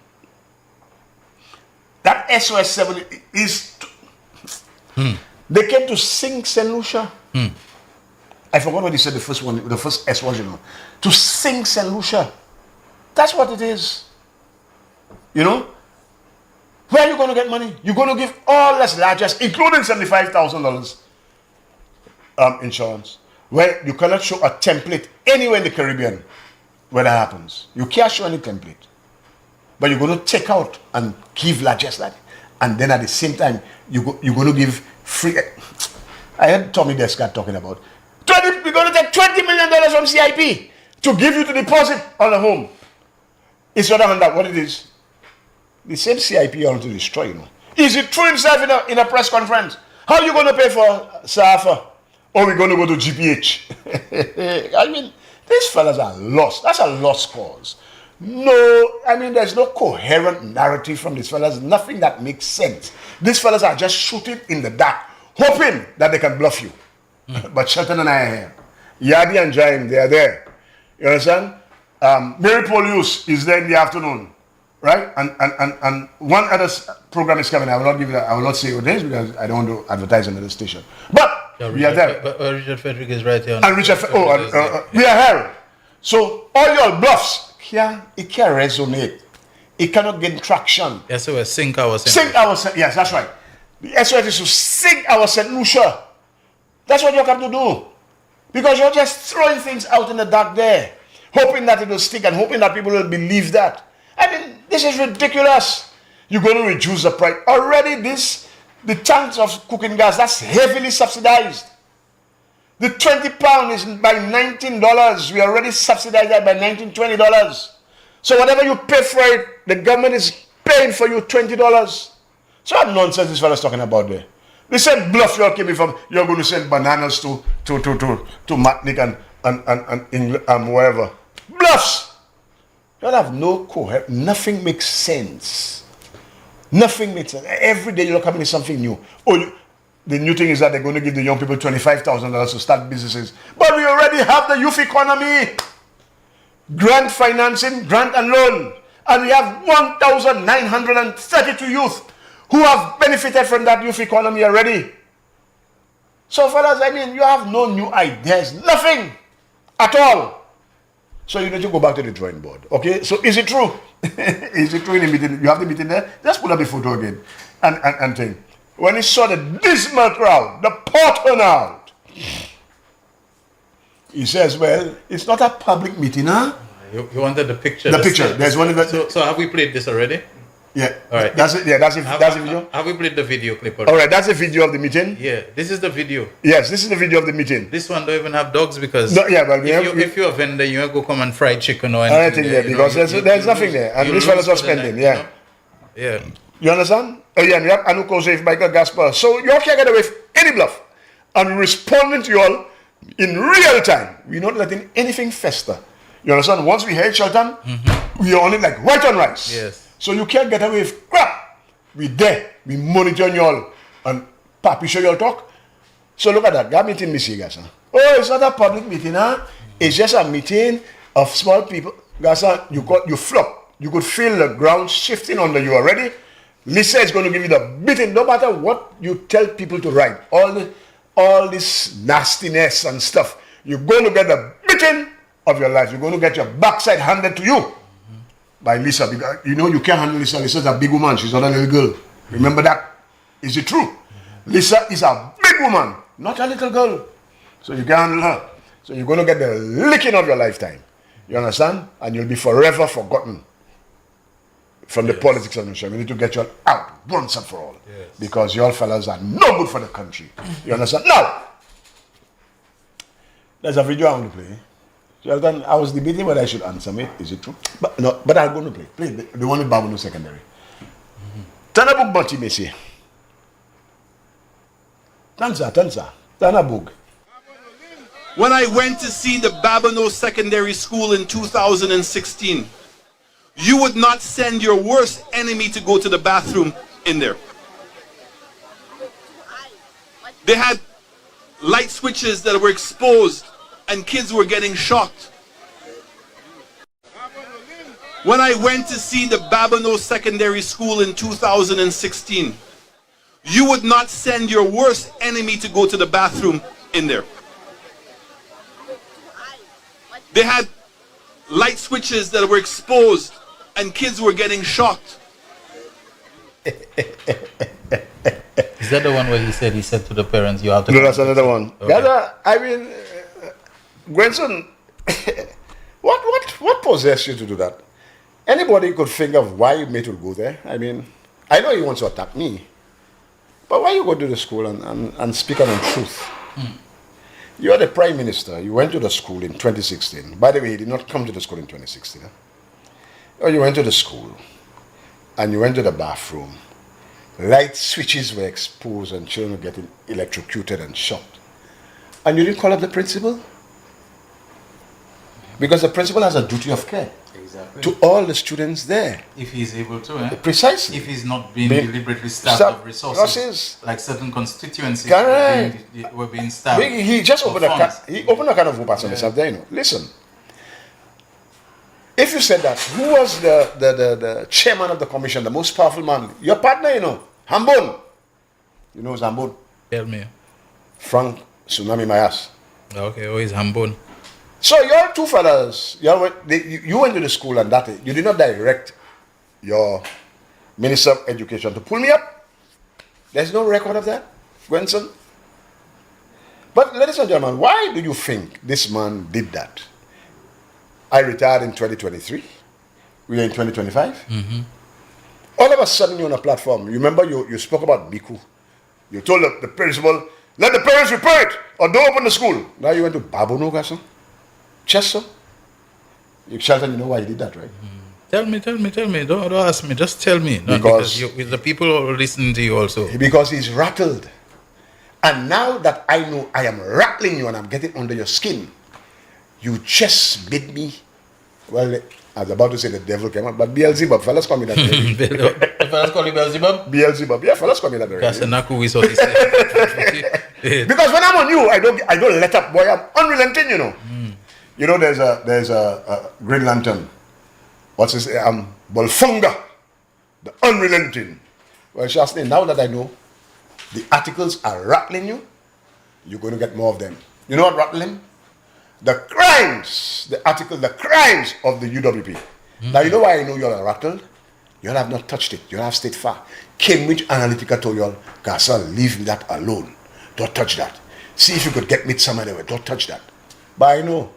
That SOS 7 is... They came to sing St. Lucia. I forgot what he said, the first S was, To sing St. Lucia. That's what it is. Where are you going to get money? You're going to give all that's largest, including $75,000 insurance, where you cannot show a template anywhere in the Caribbean where that happens. You can't show any template. But you're going to take out and give largest like, and then at the same time, you're going to give free. I heard Tommy Descott talking about, we're going to take $20 million from CIP to give you to deposit on a home. It's rather than that, what it is. The same CIP you want to destroy, you know. Is it true himself in a press conference? How are you going to pay for SAFA? Or we're going to go to GPH? I mean, these fellas are lost. That's a lost cause. No, I mean, there's no coherent narrative from these fellas. Nothing that makes sense. These fellas are just shooting in the dark, hoping that they can bluff you. But Shelton and I are here. Yadi and Jaime, they are there. You understand? Mary Polius is there in the afternoon. Right? And one other program is coming. I will not say what it is because I don't want to advertise another station. But we are there. But Richard Frederick is right here. And Richard, we are here. So all your bluffs, it can't resonate. It cannot gain traction. Yes, so we sink our yes, that's right. The SOS is to sink our St. Lucia. That's what you have to do. Because you're just throwing things out in the dark there, hoping that it will stick and hoping that people will believe that. I mean, this is ridiculous. You're going to reduce the price. Already the tanks of cooking gas, that's heavily subsidized. The 20 pound is by $19. We already subsidized that by $19, $20. So whatever you pay for it, the government is paying for you $20. So what nonsense this fellow's talking about there? The same bluff you're giving from, you're going to send bananas to Matnik and England, wherever. Bluffs! You have no coherence. Nothing makes sense. Nothing makes sense. Every day you're coming with something new. The new thing is that they're going to give the young people $25,000 to start businesses. But we already have the youth economy. Grant financing, grant and loan. And we have 1,932 youth who have benefited from that youth economy already. So fellas, I mean, you have no new ideas. Nothing at all. So you need to go back to the drawing board. Okay? So is it true? Is it true in the meeting? You have the meeting there? Just put up the photo again. And thing. When he saw the dismal crowd, the poor turnout, he says, well, it's not a public meeting, huh? You wanted the picture. The picture. There's one of the... So have we played this already? Yeah. All right. That's it. Yeah, that's the video. Have we played the video clip already? All right, that's the video of the meeting. Yeah, this is the video. Yes, this is the video of the meeting. This one don't even have dogs because no, yeah, but if you're a vendor, you go come and fried chicken or anything. There, because there's nothing there, and these fellas are spending. Yeah. Yeah. You understand? Oh yeah, and you have Anuko Safe, Michael Gaspar. So you all can't get away with any bluff, and we're responding to you all in real time. We're not letting anything fester. You understand? Once we hear Shelton, we are only like white on rice. Yes. So you can't get away with crap. We there. We monitor you all. And Papi show you all talk. So look at that. That meeting, Miss Gasa. Oh, it's not a public meeting, huh? It's just a meeting of small people. Gasa, you flop. You could feel the ground shifting under you already. Lisa is going to give you the beating. No matter what you tell people to write. All this nastiness and stuff. You're going to get the beating of your life. You're going to get your backside handed to you. By Lisa, because you know you can't handle Lisa. Lisa's a big woman, she's not a little girl. Remember that? Is it true? Lisa is a big woman, not a little girl. So you can't handle her. So you're going to get the licking of your lifetime. You understand? And you'll be forever forgotten from the politics of the nation. We need to get you all out once and for all. Yes. Because you all fellas are no good for the country. You understand? Now, there's a video I want to play. Shelton, I was debating whether I should answer it. Is it true? But I'm going to play. Play the one with Babano Secondary. Tanabug Bati Messi. Tanabug. When I went to see the Babano Secondary School in 2016, you would not send your worst enemy to go to the bathroom in there. They had light switches that were exposed and kids were getting shocked. When I went to see the Babano Secondary School in 2016, you would not send your worst enemy to go to the bathroom in there. They had light switches that were exposed and kids were getting shocked. Is that the one where he said to the parents, you have to... No, that's another one. Okay. I mean... Gwenson, what possessed you to do that? Anybody could think of why Mate will go there. I mean, I know he wants to attack me, but why you go to the school and speak on truth? You are the Prime Minister. You went to the school in 2016. By the way, he did not come to the school in 2016. Oh, you went to the school and you went to the bathroom. Light switches were exposed and children were getting electrocuted and shocked. And you didn't call up the principal? Because the principal has a duty of care to all the students there. If he's able to, Precisely. If he's not being deliberately starved of resources, like certain constituencies were being starved. He just opened a kind of hope himself there, you know. Listen, if you said that, who was the chairman of the commission, the most powerful man? Your partner, you know, Hambon. You know Hambon? Tell me. Frank Tsunami Mayas. Okay, he's Hambon. So your two fellas, you went to the school and that you did not direct your Minister of Education to pull me up. There's no record of that, Gwenson. But ladies and gentlemen, why do you think this man did that? I retired in 2023. We are in 2025. Mm-hmm. All of a sudden you're on a platform. You remember you spoke about Biku. You told the principal, let the parents report or don't open the school. Now you went to Babono, Gasson. Chester. Shelton, you know why he did that, right? Tell me. Don't ask me. Just tell me. Because the people are listening to you also. Because he's rattled. And now that I know I am rattling you and I'm getting under your skin, you just made me, well, I was about to say the devil came out, but Beelzebub, fellas call me that. Fellas call you Beelzebub? Beelzebub, yeah, fellas call me that. That's Naku is what he said. Because when I'm on you, I don't let up, boy. I'm unrelenting, you know. You know, there's a Green Lantern. What's his Bolfunga, the unrelenting. Well, Shasni, now that I know the articles are rattling you, you're going to get more of them. You know what rattling? The crimes, the crimes of the UWP. Now, you know why I know you're rattled? You all have not touched it. You all have stayed far. Cambridge Analytica told you all, Gasa, leave that alone. Don't touch that. See if you could get me somewhere there. Don't touch that. But I know.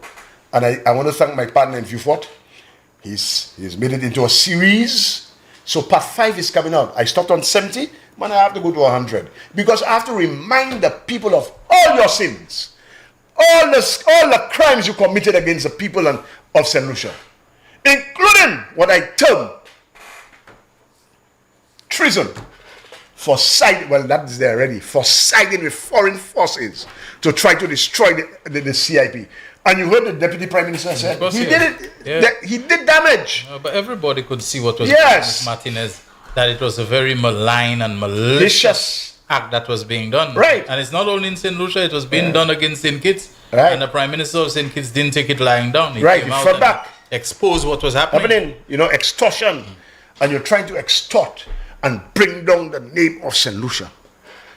And I want to thank my partner in Viewfort. He's made it into a series. So part 5 is coming out. I stopped on 70. Man, I have to go to 100. Because I have to remind the people of all your sins. All the crimes you committed against the people of St. Lucia. Including what I term treason. For siding, well, that is there already. For siding with foreign forces to try to destroy the CIP. And you heard the Deputy Prime Minister said he did it. Yeah. He did damage. But everybody could see what was going on with Martinez. That it was a very malign and malicious act that was being done. Right. And it's not only in St. Lucia, it was being done against St. Kitts. Right. And the Prime Minister of St. Kitts didn't take it lying down. He came out out and back. Exposed what was happening. You know, extortion. And you're trying to extort and bring down the name of St. Lucia.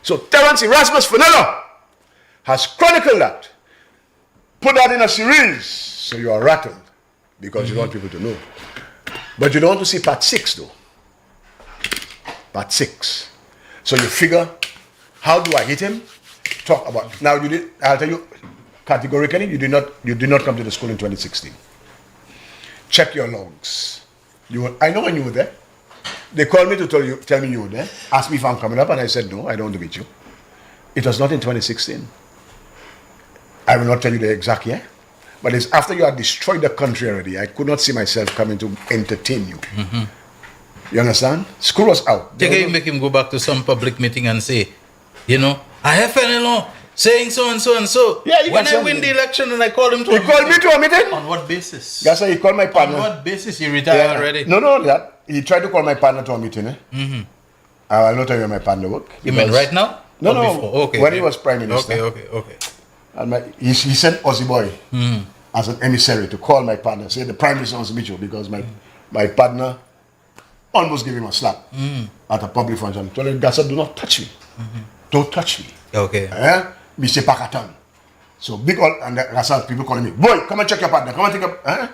So Terence Erasmus Fenello has chronicled that. Put that in a series, so you are rattled, because you don't want people to know. But you don't want to see part 6, though. Part 6. So you figure, how do I hit him? Talk about. Now I'll tell you categorically, you did not come to the school in 2016. Check your logs. I know when you were there. They called me to tell me you were there. Asked me if I'm coming up, and I said no, I don't want to meet you. It was not in 2016. I will not tell you the exact year, but it's after you had destroyed the country already. I could not see myself coming to entertain you. Mm-hmm. You understand? School was out. They can make him go back to some public meeting and say, you know, I have Fenelon saying so and so and so. Yeah, when I win the election and I call him to a meeting. He called me to a meeting? On what basis? That's why he called my partner. On what basis? He retired already? No, that. He tried to call my partner to a meeting. Mm-hmm. I'll not tell you my partner work. You mean right now? No. Okay. When he was Prime Minister. Okay. And he sent Ozzy Boy as an emissary to call my partner, say the Prime Minister wants to meet you, because my partner almost gave him a slap at a public function. Told him, Gasa, do not touch me. Don't touch me. Okay. Mr. Pakatan. So big old, and Gasa, people calling me, boy, come and check your partner. Come and take a,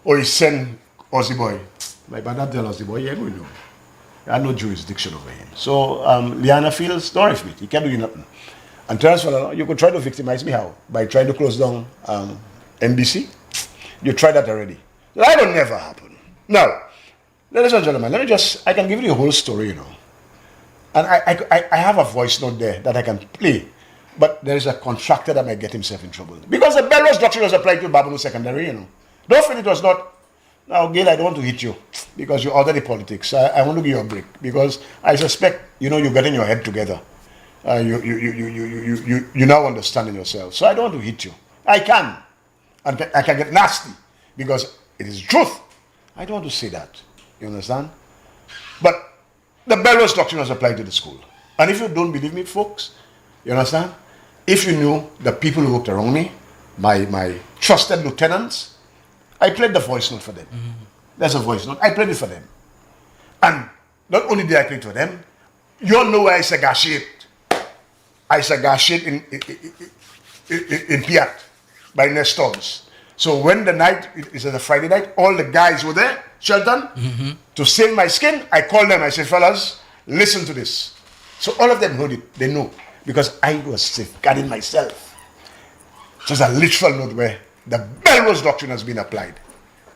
Or he sent Ozzy Boy. My partner tell Ozzy Boy, yeah, we know. I had no jurisdiction over him. So Liana Fields, don't refuse me. He can't do nothing. And Terence Fenello, you could try to victimize me how? By trying to close down NBC? You tried that already. That will never happen. Now, ladies and gentlemen, I can give you the whole story, you know. And I have a voice note there that I can play. But there is a contractor that might get himself in trouble. Because the Belrose doctrine was applied to Babono Secondary, you know. Don't feel it was not. Now, Gail, I don't want to hit you because you're out of the politics. I want to give you a break because I suspect, you're getting your head together. You now understanding yourself. So I don't want to hit you. I can. And I can get nasty because it is truth. I don't want to say that. You understand? But the Belrose doctrine was applied to the school. And if you don't believe me, folks, you understand? If you knew the people who worked around me, my trusted lieutenants, I played the voice note for them. There's a voice note. I played it for them. And not only did I play it for them, you all know where I segregate. I segregate in Piat by Nestor's. So when the night, it's a Friday night, all the guys were there, Shelton, to save my skin. I called them, I said, fellas, listen to this. So all of them heard it, they know, because I was safeguarding myself. Just a literal note where the Belrose doctrine has been applied,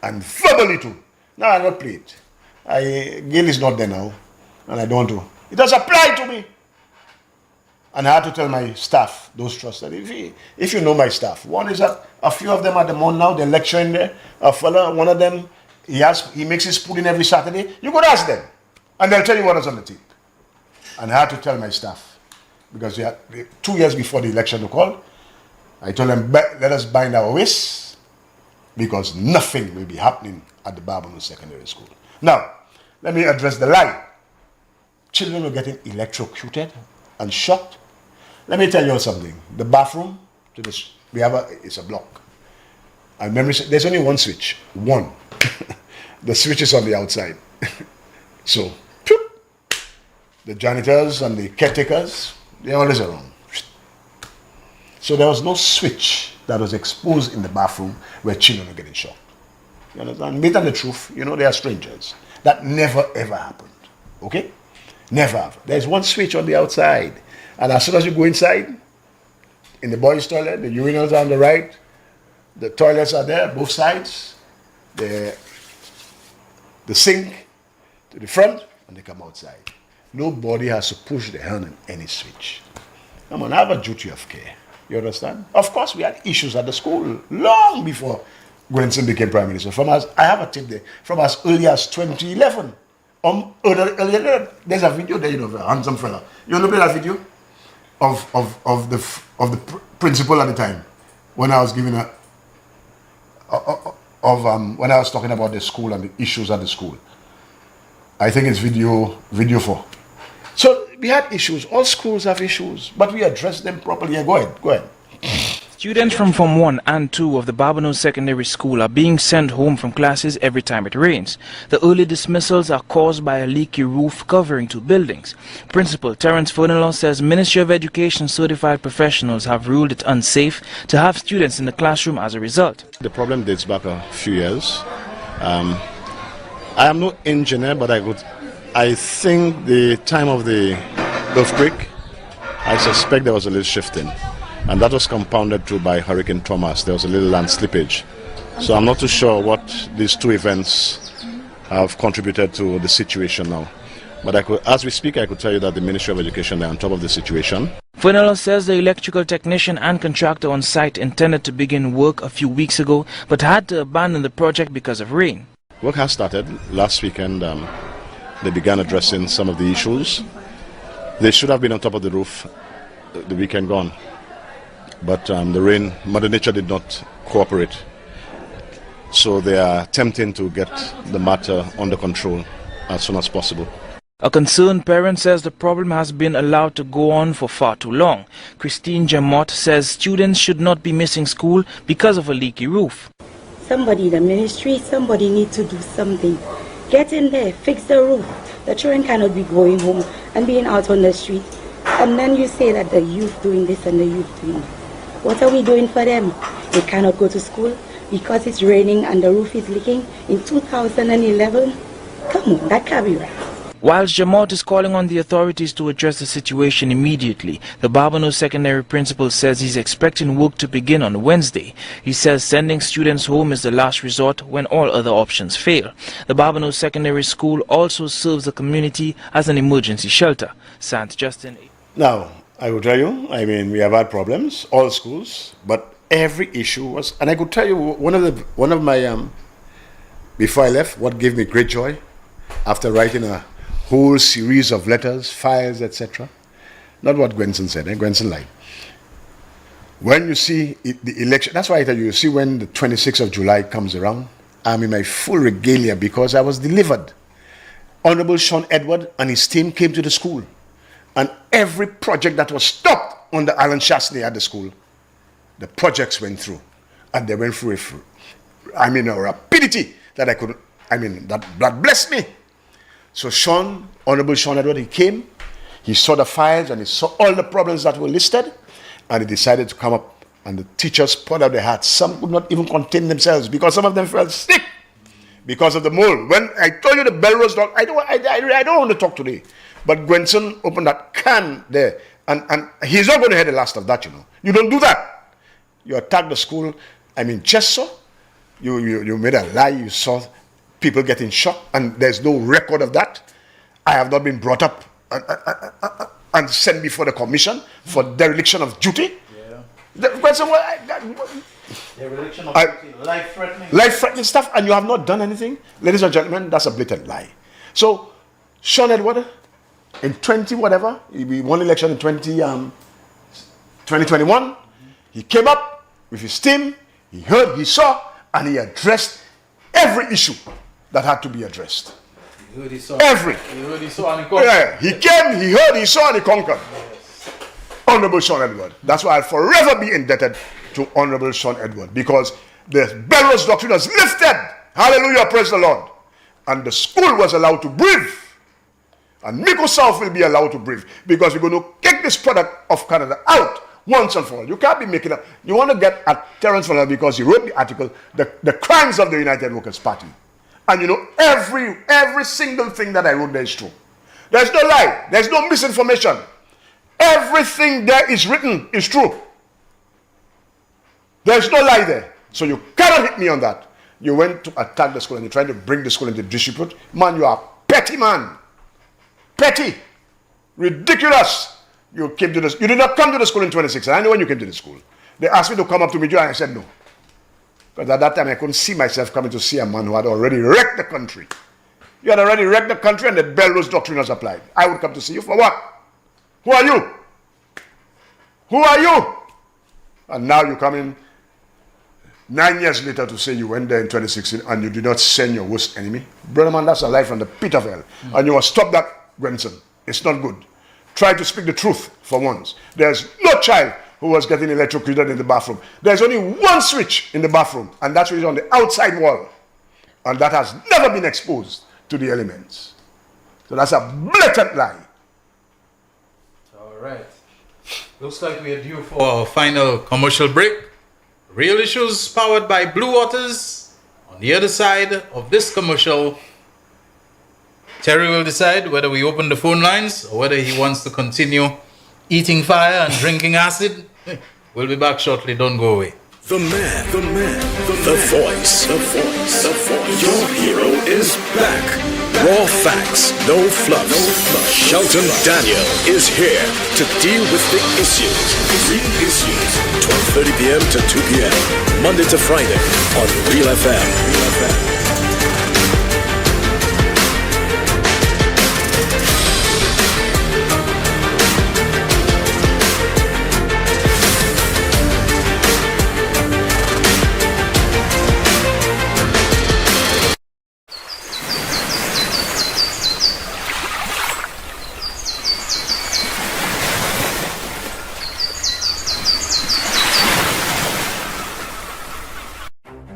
and verbally too. Now I not play it. Gail is not there now, and I don't do. It does apply to me. And I had to tell my staff, those trusted, if you know my staff, one is that a few of them at the moment now, they're lecturing there. A fella, one of them, he makes his pudding every Saturday. You could ask them, and they'll tell you what is on the tape. And I had to tell my staff, because 2 years before the election to call, I told them, let us bind our waists, because nothing will be happening at the Barbados Secondary School. Now, let me address the lie. Children were getting electrocuted and shocked. Let me tell you something. The bathroom, it's a block. I remember there's only one switch. One. The switch is on the outside. So, the janitors and the caretakers, they're always around. So there was no switch that was exposed in the bathroom where children were getting shocked. You understand? Meet and the truth, they are strangers. That never ever happened. Okay? Never ever. There's one switch on the outside. And as soon as you go inside, in the boys' toilet, the urinals are on the right, the toilets are there, both sides, the sink to the front, and they come outside. Nobody has to push the hand on any switch. Come on, have a duty of care. You understand? Of course, we had issues at the school long before Gwenson became Prime Minister. I have a tip there, from as early as 2011. Earlier, there's a video there, of a handsome fella. You want to play that video? Of the principal at the time, when I was giving when I was talking about the school and the issues at the school. I think it's video 4. So we had issues. All schools have issues, but we address them properly. Yeah, go ahead. Students from Form 1 and 2 of the Barbados Secondary School are being sent home from classes every time it rains. The early dismissals are caused by a leaky roof covering 2 buildings. Principal Terence Fernelon says Ministry of Education certified professionals have ruled it unsafe to have students in the classroom as a result. The problem dates back a few years. I am no engineer, but I think the time of the earthquake, I suspect there was a little shifting. And that was compounded too by Hurricane Thomas. There was a little land slippage. So I'm not too sure what these 2 events have contributed to the situation now. But as we speak, I could tell you that the Ministry of Education are on top of the situation. Fernelon says the electrical technician and contractor on site intended to begin work a few weeks ago, but had to abandon the project because of rain. Work has started. Last weekend, they began addressing some of the issues. They should have been on top of the roof the weekend gone. But the rain, Mother Nature did not cooperate. So they are attempting to get the matter under control as soon as possible. A concerned parent says the problem has been allowed to go on for far too long. Christine Jamot says students should not be missing school because of a leaky roof. Somebody in the ministry, somebody needs to do something. Get in there, fix the roof. The children cannot be going home and being out on the street. And then you say that the youth doing this and the youth doing that. What are we doing for them? They cannot go to school because it's raining and the roof is leaking in 2011. Come on, that can't be right. Whilst Jamot is calling on the authorities to address the situation immediately, the Barbados Secondary principal says he's expecting work to begin on Wednesday. He says sending students home is the last resort when all other options fail. The Barbados Secondary School also serves the community as an emergency shelter. St. Justin. Now, I will tell you, we have had problems, all schools, but every issue was, and I could tell you one of my before I left, what gave me great joy, after writing a whole series of letters, files, etc., not what Gwenson said, Gwenson lied. When you see the election, that's why I tell you, you see when the 26th of July comes around, I'm in my full regalia because I was delivered. Honorable Sean Edward and his team came to the school, and every project that was stopped under Alan Chastney at the school, the projects went through, and they went through a rapidity that that blessed me. So Honorable Sean Edward, he came, he saw the files and he saw all the problems that were listed, and he decided to come up, and the teachers poured out their hearts. Some could not even contain themselves because some of them felt sick because of the mold. When I told you the Belrose dog, I don't want to talk today, but Gwenson opened that can there, and he's not going to hear the last of that, you know. You don't do that. You attack the school. Just so you made a lie. You saw people getting shot, and there's no record of that. I have not been brought up and sent before the commission for dereliction of duty. Dereliction of duty, life-threatening stuff, and you have not done anything. Ladies and gentlemen, that's a blatant lie. So, Sean Edward, in 20 whatever, he won election in 2021, he came up with his team, he heard, he saw, and he addressed every issue that had to be addressed. He heard, he saw. Every. He heard, he saw, and he conquered. Yeah, he came, he heard, he saw, and he conquered. Yes. Honorable Sean Edward. That's why I'll forever be indebted to Honorable Sean Edward, because the Belrose Doctrine was lifted. Hallelujah, praise the Lord. And the school was allowed to breathe. And Mico South will be allowed to breathe, because we're going to kick this product of Canada out once and for all. You can't be making up. You want to get at Terence Fuller because he wrote the article, the crimes of the United Workers' Party. And you know, every single thing that I wrote there is true. There's no lie. There's no misinformation. Everything there is written is true. There's no lie there. So you cannot hit me on that. You went to attack the school and you're trying to bring the school into disrepute. Man, you are petty man. Petty. Ridiculous. You came to this. You did not come to the school in 2016. I know when you came to the school. They asked me to come up to meet you and I said no. Because at that time I couldn't see myself coming to see a man who had already wrecked the country. You had already wrecked the country and the Belrose Doctrine was applied. I would come to see you for what? Who are you? Who are you? And now you come in 9 years later to say you went there in 2016 and you did not send your worst enemy. Brother man, that's a lie from the pit of hell. And you must stop that, Gwenson. It's not good. Try to speak the truth for once. There's no child who was getting electrocuted in the bathroom. There's only one switch in the bathroom, and that switch is on the outside wall. And that has never been exposed to the elements. So that's a blatant lie. All right. Looks like we are due for our final commercial break. Real Issues powered by Blue Waters. On the other side of this commercial, Terry will decide whether we open the phone lines or whether he wants to continue eating fire and drinking acid. We'll be back shortly. Don't go away. The man, the voice. Your hero is back. Raw facts, no fluff. Shelton Daniel is here to deal with the issues. Real Issues, 12:30 p.m. to 2 p.m. Monday to Friday on Real FM.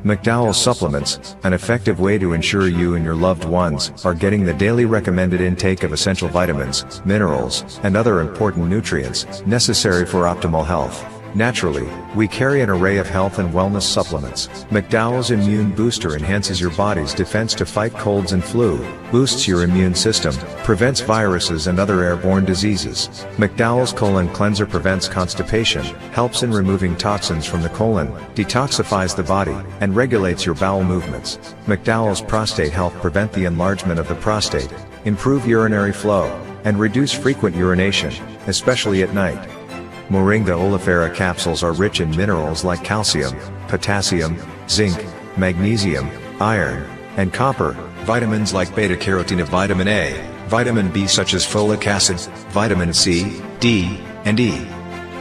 McDowell's Supplements, an effective way to ensure you and your loved ones are getting the daily recommended intake of essential vitamins, minerals, and other important nutrients necessary for optimal health. Naturally, we carry an array of health and wellness supplements. McDowell's Immune Booster enhances your body's defense to fight colds and flu, boosts your immune system, prevents viruses and other airborne diseases. McDowell's Colon Cleanser prevents constipation, helps in removing toxins from the colon, detoxifies the body, and regulates your bowel movements. McDowell's Prostate Health prevent the enlargement of the prostate, improve urinary flow, and reduce frequent urination, especially at night. Moringa oleifera capsules are rich in minerals like calcium, potassium, zinc, magnesium, iron, and copper, vitamins like beta-carotene, vitamin A, vitamin B such as folic acid, vitamin C, D, and E.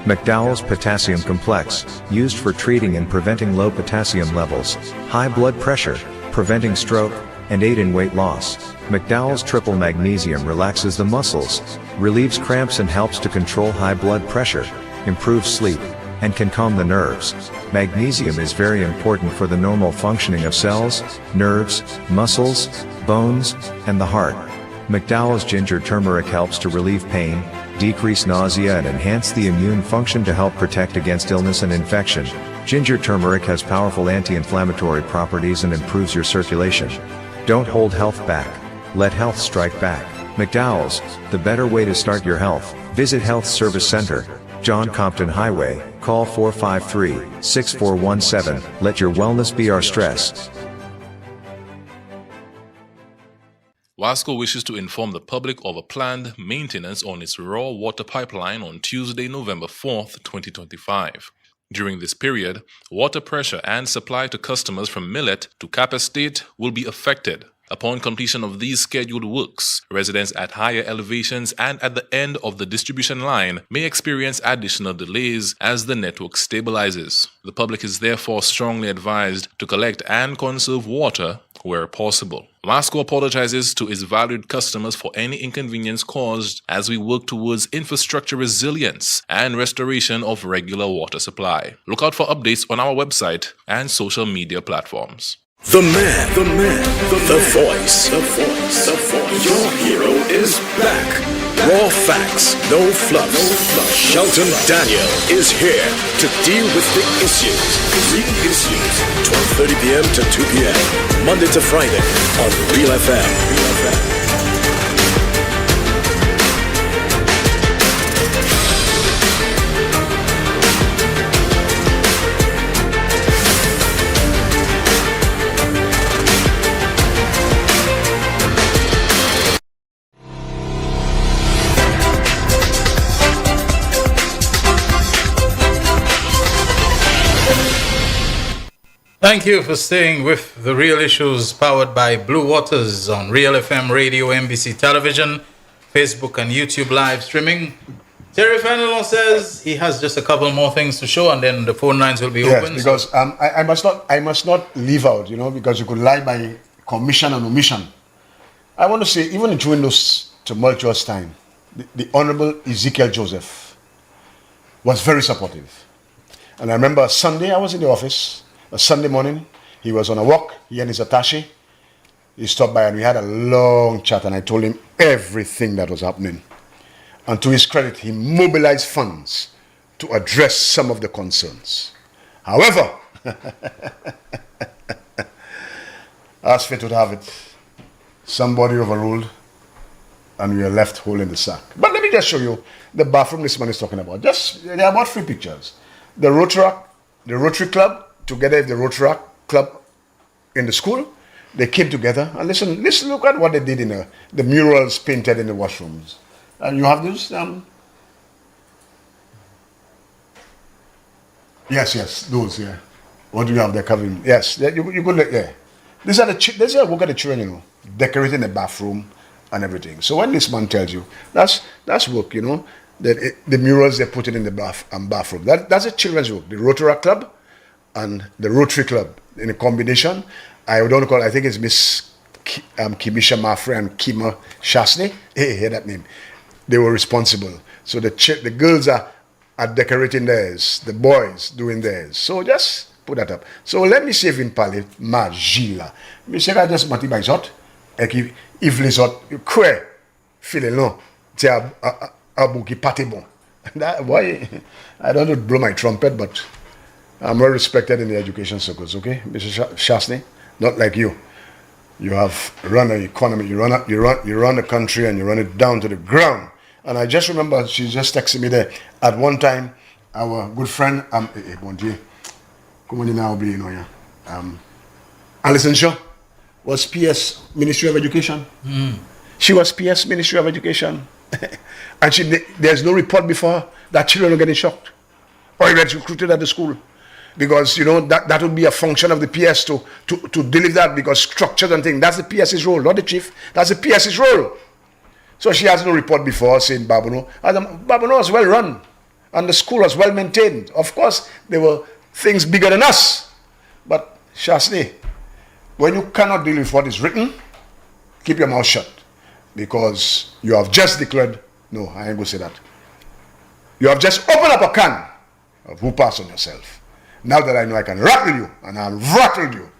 McDowell's Potassium Complex, used for treating and preventing low potassium levels, high blood pressure, preventing stroke, and aid in weight loss. McDowell's Triple Magnesium relaxes the muscles, relieves cramps and helps to control high blood pressure, improves sleep, and can calm the nerves. Magnesium is very important for the normal functioning of cells, nerves, muscles, bones, and the heart. McDowell's Ginger Turmeric helps to relieve pain, decrease nausea and enhance the immune function to help protect against illness and infection. Ginger turmeric has powerful anti-inflammatory properties and improves your circulation. Don't hold health back. Let health strike back. McDowell's, the better way to start your health. Visit Health Service Center, John Compton Highway. Call 453-6417. Let your wellness be our stress. Wasco wishes to inform the public of a planned maintenance on its raw water pipeline on Tuesday, November 4th, 2025. During this period, water pressure and supply to customers from Millet to Cap Estate will be affected. Upon completion of these scheduled works, residents at higher elevations and at the end of the distribution line may experience additional delays as the network stabilizes. The public is therefore strongly advised to collect and conserve water where possible. Wasco apologizes to its valued customers for any inconvenience caused as we work towards infrastructure resilience and restoration of regular water supply. Look out for updates on our website and social media platforms. The man, the voice. Your hero is back. Raw facts, no fluff. Shelton Daniel is here to deal with the issues. Real issues. 12:30 p.m. to 2 p.m. Monday to Friday on Real FM. Thank you for staying with The Real Issues, powered by Blue Waters on Real FM Radio, NBC Television, Facebook and YouTube live streaming. Terry Fenelon says he has just a couple more things to show and then the phone lines will be open. Yes, because I must not leave out, because you could lie by commission and omission. I want to say, even during those tumultuous time, the Honorable Ezekiel Joseph was very supportive. And I remember Sunday I was in the office. A Sunday morning, he was on a walk, he and his attaché. He stopped by and we had a long chat and I told him everything that was happening. And to his credit, he mobilized funds to address some of the concerns. However, as fate would have it, somebody overruled and we were left holding the sack. But let me just show you the bathroom this man is talking about. There are about 3 pictures. The Rotary Club, together with the Rotary Club in the school, they came together and listen, look at what they did in the murals painted in the washrooms. And you have those? Yes, those, yeah. What do you have there covering? Yes, you could look, yeah. These are look at the children, decorating the bathroom and everything. So when this man tells you, that's work, the murals they put it in the bathroom. That's a children's work. The Rotary Club and the Rotary Club in a combination. I think it's Miss Kimisha Mafre and Kima Shasney. Hey, hear that name. They were responsible. So the girls are decorating theirs, the boys doing theirs. So just put that up. So let me see if in Pali, Magila. Me say that just mati by zot. If les zot, kwe, file no, tia abuki pati bon. That why I don't know to blow my trumpet, but I'm well respected in the education circles, okay? Mr. Shasney, not like you. You have run an economy, you run a country and you run it down to the ground. And I just remember she just texted me there. At one time, our good friend, Alison Shaw was PS Ministry of Education. She was PS Ministry of Education. And there's no report before that children are getting shocked or get recruited at the school. because that would be a function of the PS to deliver that, because structures and things, that's the PS's role, not the chief. That's the PS's role. So she has no report before saying Babonneau. Babonneau was well run, and the school was well maintained. Of course, there were things bigger than us, but Shasni, when you cannot deal with what is written, keep your mouth shut, because you have just declared, no, I ain't going to say that. You have just opened up a can of who pass on yourself. Now that I know I can rattle you, and I'll rattle you,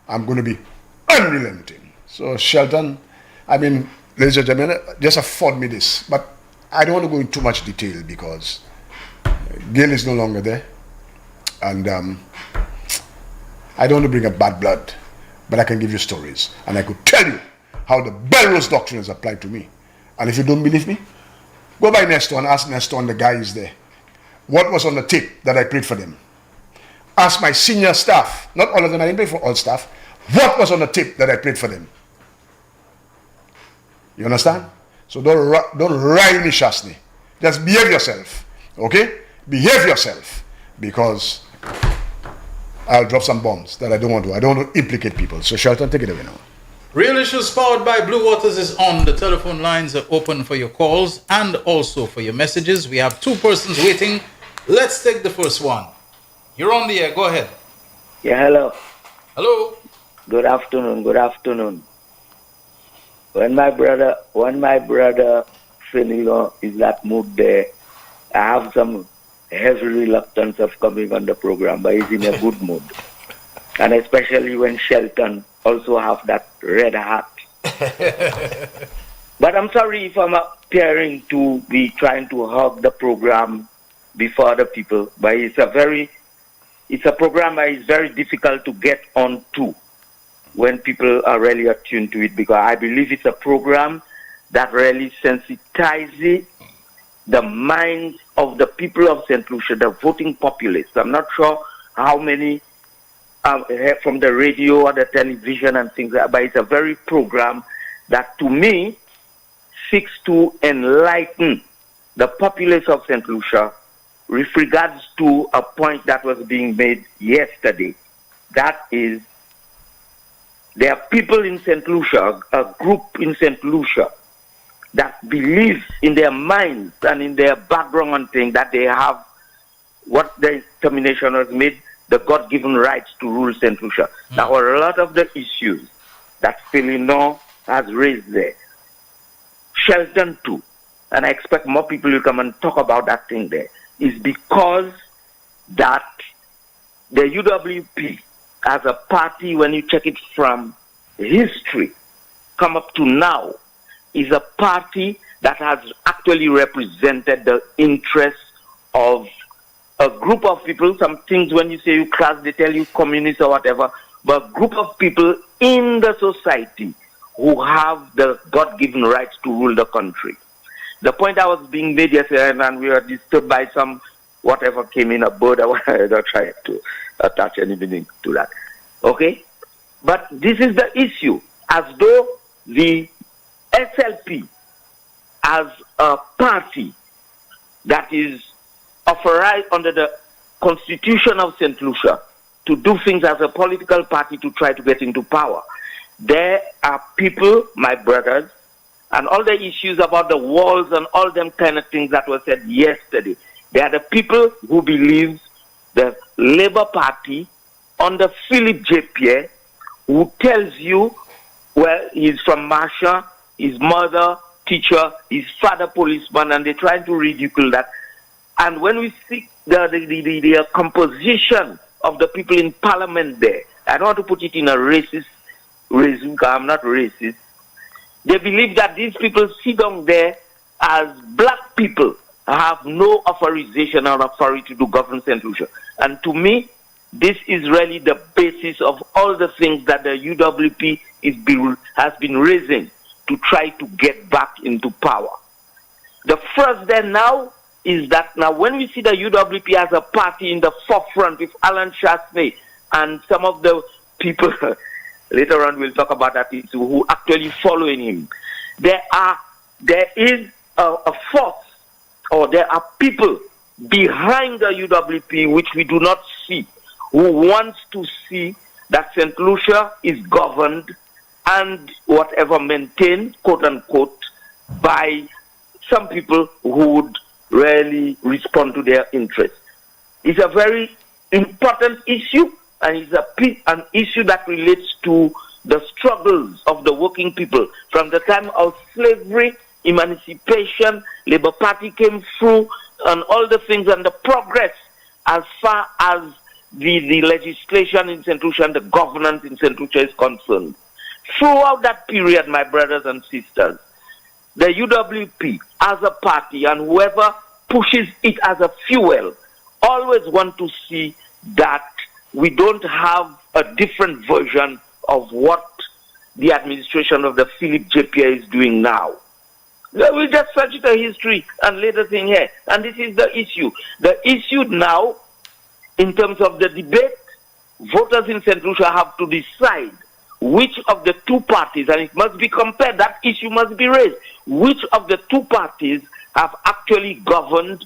I'm going to be unrelenting. So Shelton, ladies and gentlemen, just afford me this, but I don't want to go into too much detail because Gail is no longer there, and I don't want to bring up bad blood, but I can give you stories, and I could tell you how the Belrose Doctrine is applied to me. And if you don't believe me, go by Nestor and ask Nestor and the guys there what was on the tape that I played for them. Ask my senior staff, not all of them, I didn't play for all staff, what was on the tape that I played for them. You understand? So don't rile me, Shasni. Just behave yourself, okay? Behave yourself, because I'll drop some bombs that I don't want to. I don't want to implicate people. So Shelton, take it away now. Real Issues powered by Blue Waters is on. The telephone lines are open for your calls and also for your messages. We have 2 persons waiting. Let's take the first one. You're on the air. Go ahead. Yeah, hello. Hello. Good afternoon. Good afternoon. When my brother Fenelon is that mood there, I have some heavy reluctance of coming on the program, but he's in a good mood. And especially when Shelton also have that red hat. But I'm sorry if I'm appearing to be trying to hug the program before the people, but it's a program that is very difficult to get on to when people are really attuned to it, because I believe it's a program that really sensitizes the minds of the people of St. Lucia, the voting populace. I'm not sure how many from the radio or the television and things like that, but it's a very program that, to me, seeks to enlighten the populace of St. Lucia with regards to a point that was being made yesterday. That is, there are people in St. Lucia, a group in St. Lucia, that believes in their minds and in their background and things that they have what the determination was made, the God-given rights to rule St. Lucia. Now, a lot of the issues that Fenelon has raised there, Shelton too, and I expect more people will come and talk about that thing there, is because that the UWP as a party, when you check it from history, come up to now, is a party that has actually represented the interests of a group of people. Some things when you say you class, they tell you communists or whatever, but a group of people in the society who have the God-given rights to rule the country. The point that was being made yesterday, and we were disturbed by some whatever came in a bird. I don't try to attach any meaning to that. Okay? But this is the issue. As though the SLP as a party that is authorized under the Constitution of St. Lucia to do things as a political party to try to get into power. There are people, my brothers, and all the issues about the walls and all them kind of things that were said yesterday. They are the people who believe the Labour Party under Philip J. Pierre, who tells you, well, he's from Marsha, his mother, teacher, his father, policeman, and they're trying to ridicule that. And when we see the composition of the people in parliament there, I don't want to put it in a racist reason, because I'm not racist. They believe that these people sit down there as black people have no authorization or authority to govern St. Lucia. And to me, this is really the basis of all the things that the UWP has been raising to try to get back into power. The first there now is that now when we see the UWP as a party in the forefront with Alan Chasney and some of the people, later on we'll talk about that issue, who actually following him, there is a force, or there are people behind the UWP which we do not see, who wants to see that St. Lucia is governed and whatever maintained, quote unquote, by some people who would really respond to their interests. It's a very important issue, and it's an issue that relates to the struggles of the working people from the time of slavery, emancipation, Labour Party came through, and all the things and the progress as far as the legislation in St. Lucia and the governance in St. Lucia is concerned. Throughout that period, my brothers and sisters, the UWP as a party and whoever pushes it as a fuel always want to see that we don't have a different version of what the administration of the Philip JPA is doing now. We just search the history and lay the thing here. And this is the issue. The issue now, in terms of the debate, voters in St. Lucia have to decide which of the two parties, and it must be compared, that issue must be raised, which of the two parties have actually governed,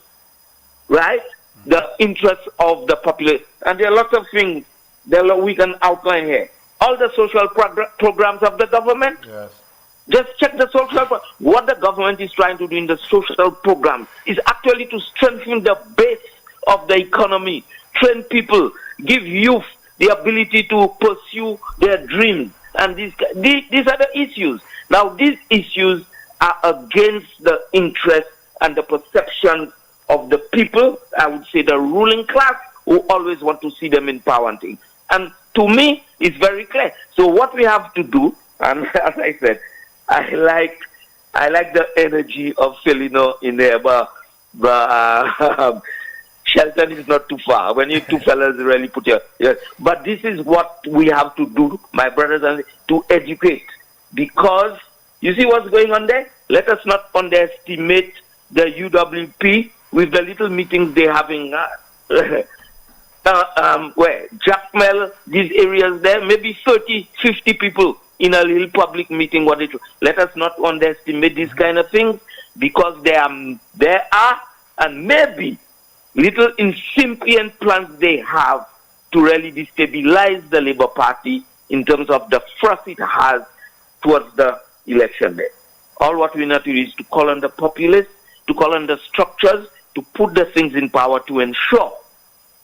right, the interests of the population. And there are lots of things that we can outline here. All the social programs of the government, yes. Just check the social what the government is trying to do in the social program is actually to strengthen the base of the economy, train people, give youth the ability to pursue their dreams. And these are the issues. Now, these issues are against the interests and the perceptions of the people, I would say the ruling class, who always want to see them in power and things. And to me, it's very clear. So what we have to do, and as I said, I like the energy of Felino in there, but Shelton is not too far. When you two fellas really put your... Yes. But this is what we have to do, my brothers, and to educate. Because, you see what's going on there? Let us not underestimate the UWP with the little meetings they're having. Where? Jackmel, these areas there, maybe 30, 50 people in a little public meeting. Let us not underestimate these kind of things, because there are and maybe little incipient plans they have to really destabilize the Labour Party in terms of the thrust it has towards the election day. All what we need to do is to call on the populace, to call on the structures, to put the things in power to ensure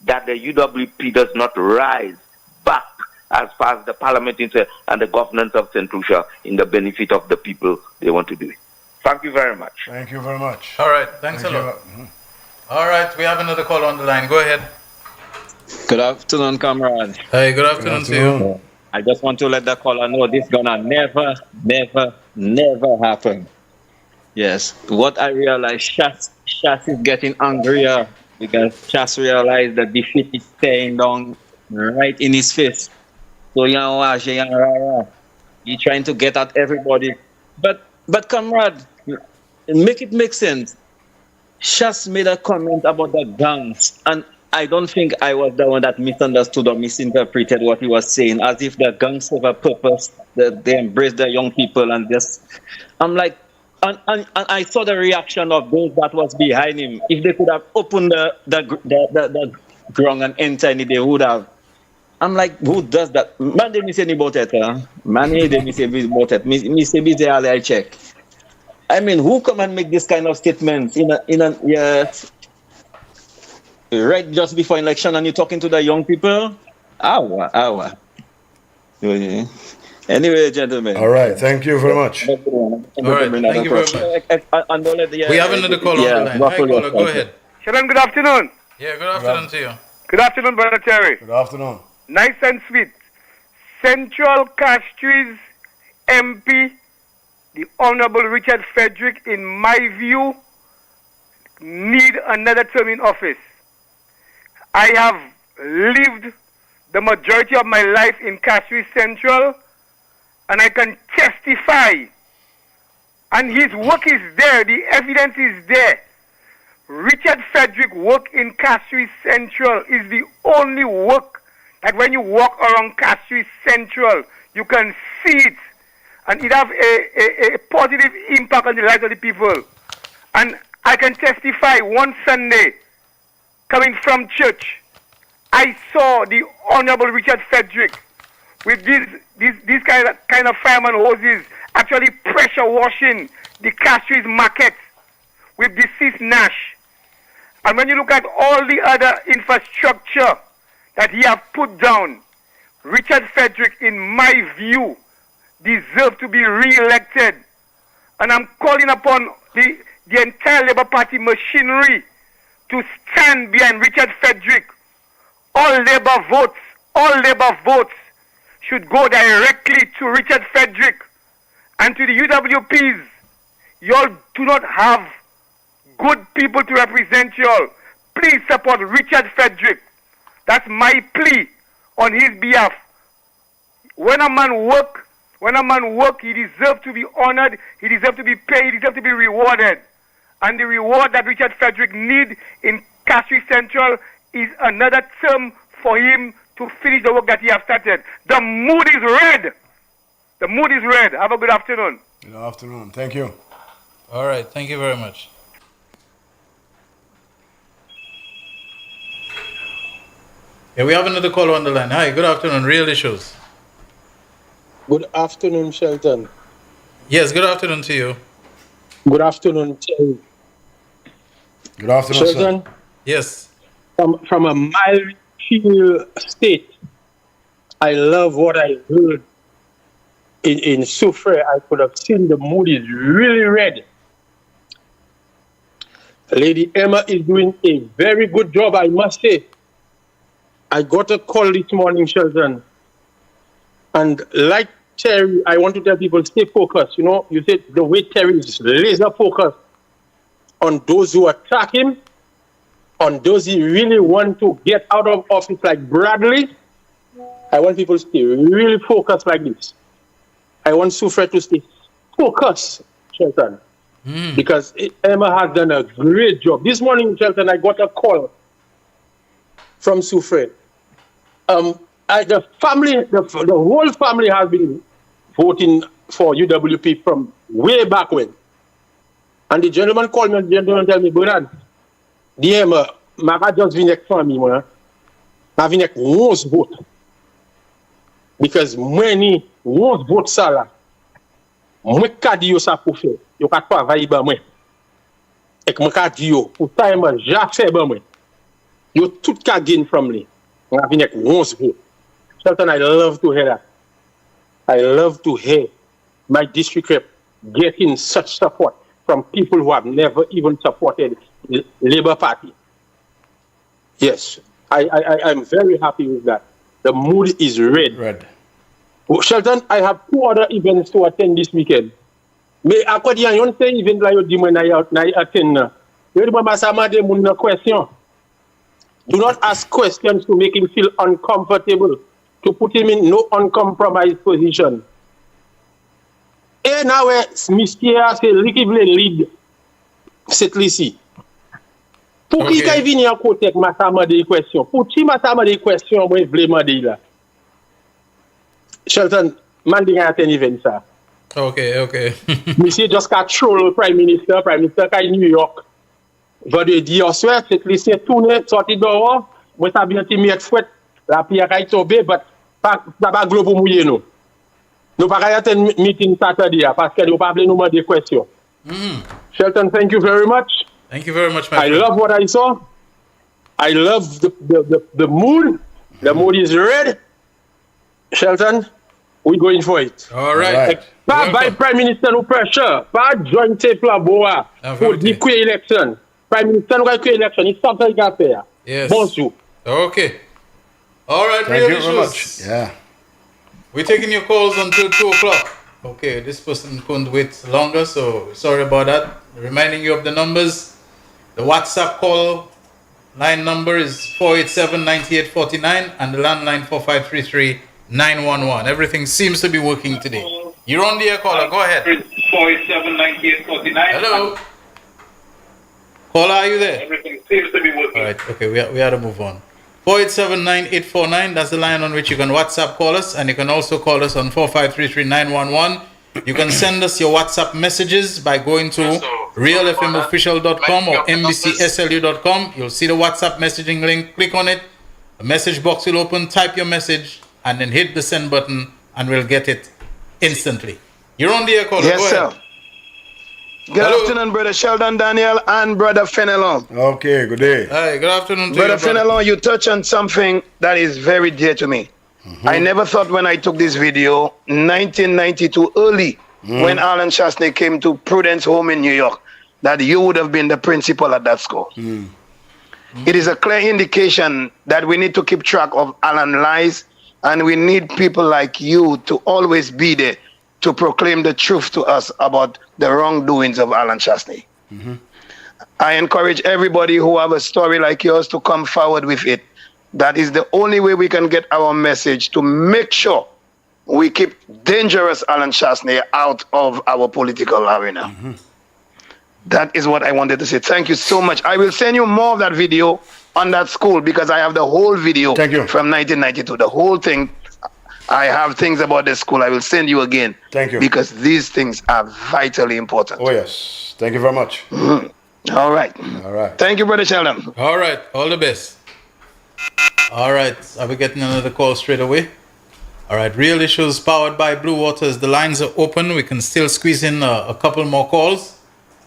that the UWP does not rise back as far as the parliament and the governance of St. Lucia in the benefit of the people they want to do it. Thank you very much. Thank you very much. All right, thanks a lot. All right, we have another call on the line. Go ahead. Good afternoon, comrade. Hey, good afternoon to you. I just want to let the caller know this gonna never happen. Yes, what I realize, Shas is getting angrier because Shas realized the defeat is staying down right in his face. So he's trying to get at everybody. But comrade, make it make sense. Shas made a comment about the gangs, and I don't think I was the one that misunderstood or misinterpreted what he was saying, as if the gangs have a purpose, that they embrace the young people, and just, I'm like, and I saw the reaction of those that was behind him. If they could have opened the ground and entered, they would have. I'm like, who does that? Man, they say about it, huh? Man, they say about it. Me say busy, I check. I mean, who come and make this kind of statements right just before election, and you're talking to the young people? Hour. Anyway, gentlemen. All right, thank you very much. All right, thank you very much. We have another call on the line. Hi, caller, go ahead. Shalom, good afternoon. Yeah, good afternoon to you. Good afternoon, Brother Terry. Good afternoon. Nice and sweet. Central Castries MP, the Honorable Richard Frederick, in my view, need another term in office. I have lived the majority of my life in Castries Central, and I can testify, and his work is there, the evidence is there. Richard Frederick work in Castries Central is the only work that when you walk around Castries Central, you can see it, and it have a positive impact on the lives of the people. And I can testify one Sunday, coming from church, I saw the Honorable Richard Frederick with these kind of fireman hoses actually pressure washing the Castries market with deceased Nash. And when you look at all the other infrastructure that he have put down, Richard Frederick, in my view, deserves to be re-elected. And I'm calling upon the entire Labour Party machinery to stand behind Richard Frederick. All Labour votes should go directly to Richard Frederick. And to the UWPs, y'all do not have good people to represent y'all. Please support Richard Frederick. That's my plea on his behalf. When a man work, he deserves to be honored, he deserves to be paid, he deserves to be rewarded. And the reward that Richard Frederick need in Castries Central is another term for him to finish the work that he has started. The mood is red. The mood is red. Have a good afternoon. Good afternoon. Thank you. All right. Thank you very much. Yeah, we have another caller on the line. Hi, good afternoon. Real Issues. Good afternoon, Shelton. Yes, good afternoon to you. Good afternoon, Terry. Good afternoon, Shelton. sir. Yes. From a mild state, I love what I heard in Soufrière. I could have seen the mood is really red. Lady Emma is doing a very good job, I must say. I got a call this morning, Shelton. And like Terry, I want to tell people, stay focused. You know, you said the way Terry is laser focused on those who attack him, on those he really want to get out of office like Bradley. I want people to stay really focused like this. I want Soufrière to stay focused, Shelton. Because Emma has done a great job. This morning, Shelton, I got a call from Soufrière. The whole family has been voting for UWP from way back when. And the gentleman called me and the gentleman tell me, Bernard, Emma, I just vin ek famille, moi. I vin ek 11 votes. Because mwen 11 votes sa la. Mwen ka di yo sa pou fè. Yo ka travayi ba mwen. Ek mwen ka di yo, pou ta Emma ja fè ba mwen. Yo tout ka gain from li. Mwen vin ek 11 votes. Shelton, I love to hear that. I love to hear my district rep getting such support from people who have never even supported the Labour Party. Yes, I'm very happy with that. The mood is red. Well, Shelton, I have 2 other events to attend this weekend. Mais à quoi dire, yon say event la yo di mwen na attend na. Yo di mwen basa mande moun na question. Do not ask questions to make him feel uncomfortable, to put him in no uncompromised position. Et now, Mr. c'est lui qui veut lead cette liste. Pour qui il vient à côté avec ma tama des questions? Pour qui ma tama des questions, moi, je voulais demander là? Shelton, manding à un event ça. Okay. Monsieur just got troll Prime Minister in New York. Vendredi au soir, cette liste tourne, sorti dehors. Moi, ça vient de mettre fouette, la pierre a tombé, mais pas globe pour mouiller nous. Nous ne pouvons pas attendre meeting Saturday parce que nous ne pouvons pas nous demander des questions. Shelton, thank you very much. Thank you very much, my friend. I love what I saw. I love the mood. The mood is red. Shelton, we're going for it. All right. Pas by Prime Minister no pressure. Pas joint table boa pour the election. Prime Minister no election. It's something you can faire. Yes. Bonjour. Okay. All right, Thank real you very issues. much. Yeah. We're taking your calls until 2 o'clock. Okay, this person couldn't wait longer, so sorry about that. Reminding you of the numbers. The WhatsApp call line number is 487-9849 and the landline 4533-911. Everything seems to be working today. You're on the air, caller. Go ahead. 487-9849. Hello. Caller, are you there? Everything seems to be working. All right, okay, we had to move on. 487-9849, that's the line on which you can WhatsApp call us, and you can also call us on 4533-911. You can send us your WhatsApp messages by going to realfmofficial.com or mbcslu.com. You'll see the WhatsApp messaging link. Click on it, A message box will open, type your message, and then hit the send button, and we'll get it instantly. You're on the air, caller. Yes, Go sir. ahead. Good afternoon, Brother Sheldon Daniel and Brother Fenelon. Okay, good day. Hi, good afternoon to Brother you, brother. Fenelon, you touch on something that is very dear to me. I never thought when I took this video, 1992 early, when Alan Chasney came to Prudence Home in New York, that you would have been the principal at that school. It is a clear indication that we need to keep track of Alan lies, and we need people like you to always be there to proclaim the truth to us about the wrongdoings of Alan Chasney. I encourage everybody who have a story like yours to come forward with it. That is the only way we can get our message to make sure we keep dangerous Alan Chasney out of our political arena. That is what I wanted to say. Thank you so much. I will send you more of that video on that school because I have the whole video from 1992. The whole thing. I have things about the school. I will send you again. Thank you. Because these things are vitally important. Oh, yes. Thank you very much. All right. All right. Thank you, Brother Sheldon. All right. All the best. All right. Are we getting another call straight away? All right. Real Issues powered by Blue Waters. The lines are open. We can still squeeze in a couple more calls.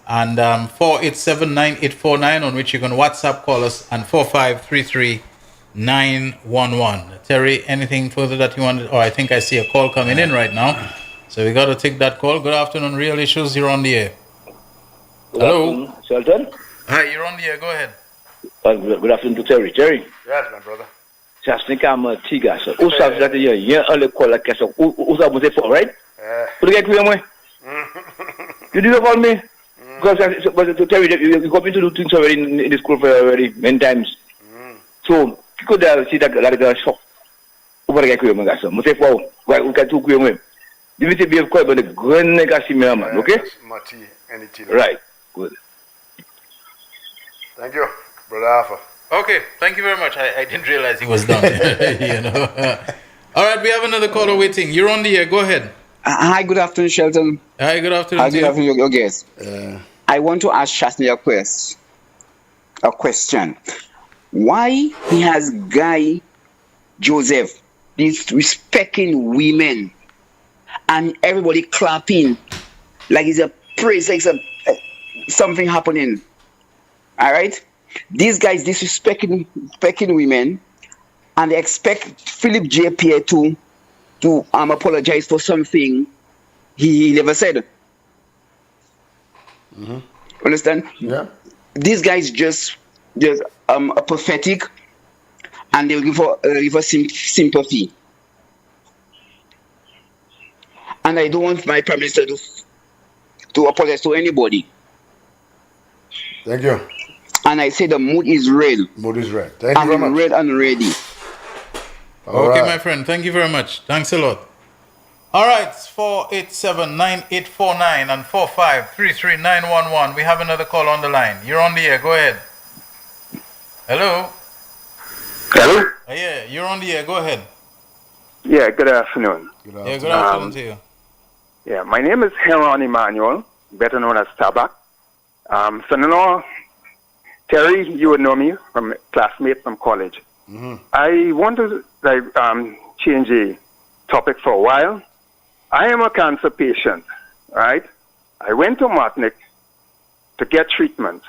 And 487-9849 on which you can WhatsApp call us, and 4533-911. Terry, anything further that you wanted? Oh, I think I see a call coming in right now. So we got to take that call. Good afternoon, Real Issues. You're on the air. Hello. Sheldon? Hi, you're on the air. Go ahead. Good afternoon to Terry. Terry? Yes, my brother. Chasney kama tiga so. Où ça vous êtes hier? Hier on le call la question. Où ça vous êtes for, right? Pour le gars qui est moi. You didn't call me? Because to Terry, you got me to do things already in the school for already many times. So, you could see that like shock. Over the guy qui est moi gars so. Moi c'est pour ou ka tout qui est moi. Dimitri bien quoi ben le grand négasi man, okay? Mati, anything. Right. Good. Thank you, Brother Alpha. Okay, thank you very much. I didn't realize he was done. You know. All right, we have another caller waiting. You're on the air. Go ahead. Hi, good afternoon, Shelton. Hi, good afternoon. Hi, good afternoon, your guest. I want to ask Chasney a question. Why he has Guy Joseph disrespecting women and everybody clapping like it's a praise, like something happening? All right? These guys disrespecting women, and they expect Philip J. Pierre to apologize for something he never said. Understand? Yeah. These guys just are pathetic, and they will give us sympathy. And I don't want my prime minister to apologize to anybody. Thank you. And I say the mood is red. Mood is red. Thank you very much. I'm red and ready. Okay, my friend. Thank you very much. Thanks a lot. All right, 487-9849 and 4533911. We have another call on the line. You're on the air. Go ahead. Hello? Hello? Yeah, you're on the air. Go ahead. Yeah, good afternoon. Yeah, good afternoon to you. Yeah, my name is Heron Emmanuel, better known as Tabak. Son-in-law, Terry, you would know me from classmate from college. I want to change the topic for a while. I am a cancer patient, right? I went to Martinique to get treatment.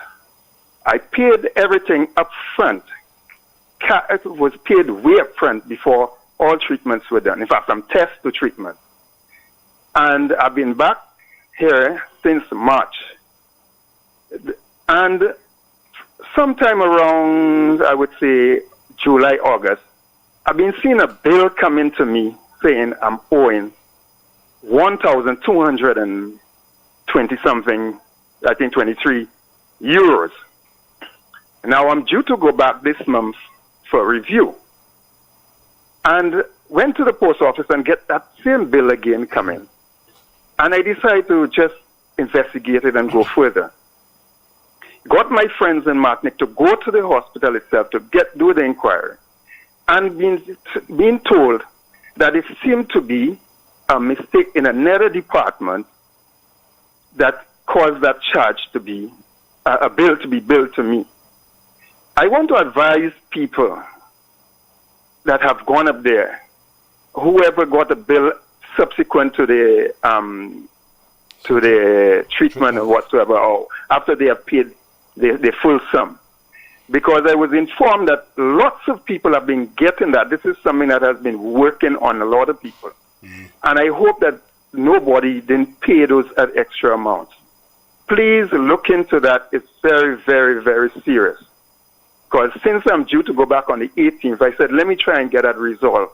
I paid everything up front. It was paid way up front before all treatments were done. In fact, from test to treatment. And I've been back here since March. And sometime around, I would say, July, August, I've been seeing a bill come into me saying I'm owing 1,220 something, I think 23 euros. Now I'm due to go back this month for review. And went to the post office and get that same bill again coming. And I decided to just investigate it and go further. Got my friends in Martinique to go to the hospital itself to do the inquiry. And being told that it seemed to be a mistake in another department that caused that charge to be, a bill to be billed to me. I want to advise people that have gone up there, whoever got a bill subsequent to the treatment or whatsoever, or after they have paid the full sum. Because I was informed that lots of people have been getting that. This is something that has been working on a lot of people. And I hope that nobody didn't pay those extra amounts. Please look into that. It's very, very, very serious. Because since I'm due to go back on the 18th, I said, let me try and get that resolved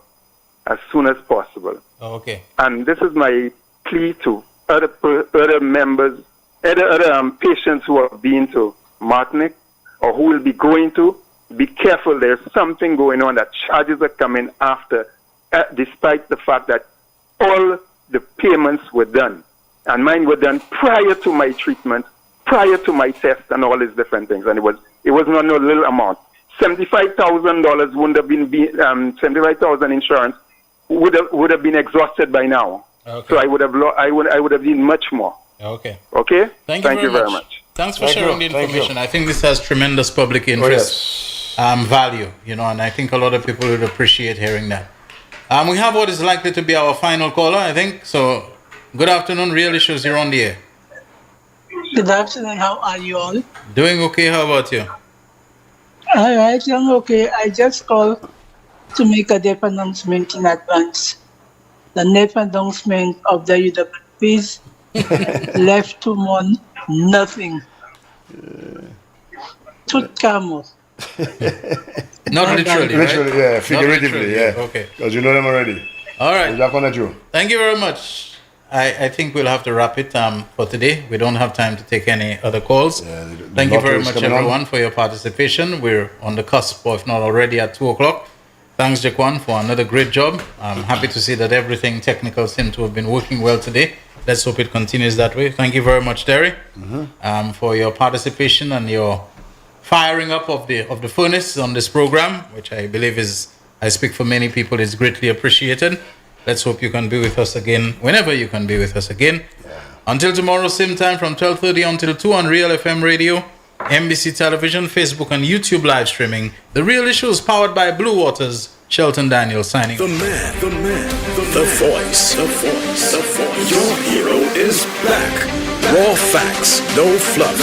as soon as possible. Okay. And this is my plea to other members, other patients who have been to Martinique or who will be going to. Be careful. There's something going on that charges are coming after, despite the fact that all the payments were done. And mine were done prior to my treatment, prior to my test and all these different things. And it was not no little amount. $75,000 wouldn't have been, $75,000 insurance would have been exhausted by now. Okay. So I would have been much more. Okay. Okay? Thank you very much. Thanks for sharing the information. I think this has tremendous public interest value, and I think a lot of people would appreciate hearing that. We have what is likely to be our final caller, I think. So, good afternoon, Real Issues, you're on the air. Good afternoon, how are you all? Doing okay, how about you? All right, I'm okay. I just called to make a deaf announcement in advance. The deaf announcement of the UWPs left to mourn nothing. Tout calmo. Not literally, right? Literally, yeah, figuratively, yeah. Okay. Because you know them already. All right. Thank you very much. I think we'll have to wrap it for today. We don't have time to take any other calls. Thank you very much, everyone, for your participation. We're on the cusp, or if not already, at 2 o'clock. Thanks, Jaquan, for another great job. I'm happy to see that everything technical seems to have been working well today. Let's hope it continues that way. Thank you very much, Terry, for your participation and your firing up of the furnace on this program, which I believe I speak for many people, is greatly appreciated. Let's hope you can be with us again whenever you can be with us again. Until tomorrow, same time from 12:30 until 2 on Real FM Radio, NBC Television, Facebook and YouTube live streaming. The Real Issue is powered by Blue Waters. Shelton Daniel signing. The voice. Your hero is back. Raw facts, no fluff.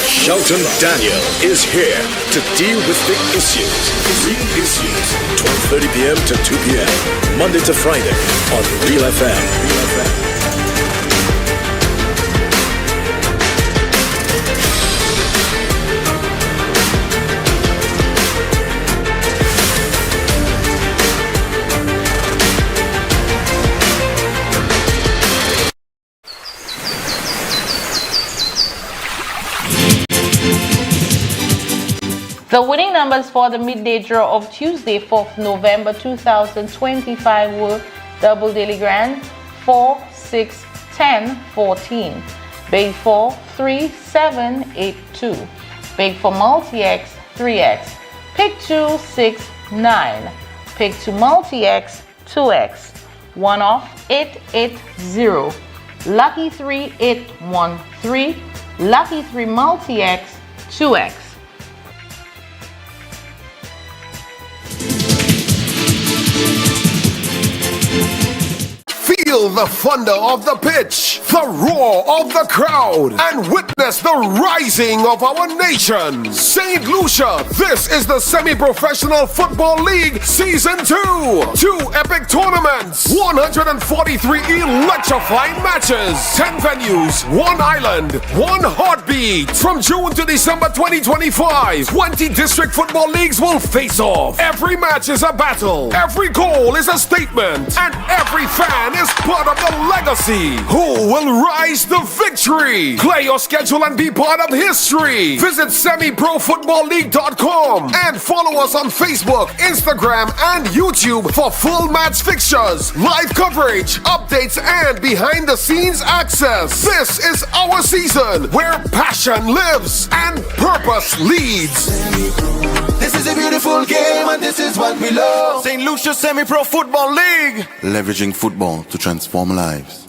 Shelton Daniel is here to deal with big issues. Real issues. 12:30 p.m. to 2 p.m. Monday to Friday on Real FM. The winning numbers for the midday draw of Tuesday, 4th November 2025 were Double Daily Grand 4, 6, 10, 14. Big 4, 3, 7, 8, 2. Big for Multi-X 3X. Pick 2, 6, 9. Pick 2 Multi-X 2X. 1 off 8, 8, 0. Lucky 3, 8, 1, 3. Lucky 3 Multi-X 2X. Feel the thunder of the pitch, the roar of the crowd, and witness the rising of our nation. St. Lucia, this is the Semi-Professional Football League Season 2. 2 epic tournaments, 143 electrifying matches, 10 venues, 1 island, 1 heartbeat. From June to December 2025, 20 district football leagues will face off. Every match is a battle, every goal is a statement, and every fan is part of the legacy. Who will rise to victory? Play your schedule and be part of history. Visit semiprofootballleague.com and follow us on Facebook, Instagram, and YouTube for full match fixtures, live coverage, updates, and behind the scenes access. This is our season where passion lives and purpose leads. This is a beautiful game and this is what we love. St. Lucia Semi-Pro Football League. Leveraging football to transform lives.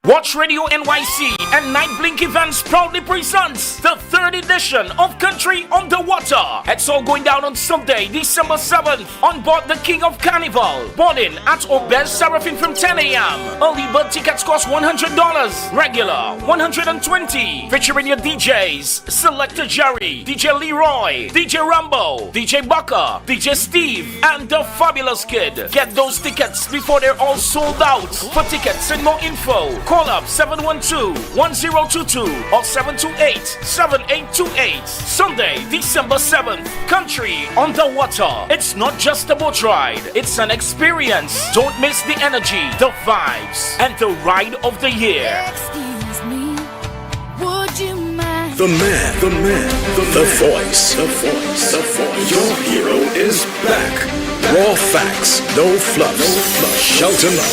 Watch Radio NYC and Night Blink Events proudly presents the 3rd edition of Country on the Water. It's all going down on Sunday, December 7th on board the King of Carnival. Boarding at Obez Seraphim from 10 a.m. Early bird tickets cost $100, regular $120. Featuring your DJs, Selector Jerry, DJ Leroy, DJ Rambo, DJ Bucker, DJ Steve, and the Fabulous Kid. Get those tickets before they're all sold out. For tickets and more info, call up 712-1022 or 728-7828. Sunday, December 7th, Country on the Water. It's not just a boat ride, it's an experience. Don't miss the energy, the vibes, and the ride of the year. Excuse me, would you mind? The man, the voice. Your hero is back. Raw facts, no fluff. Shelton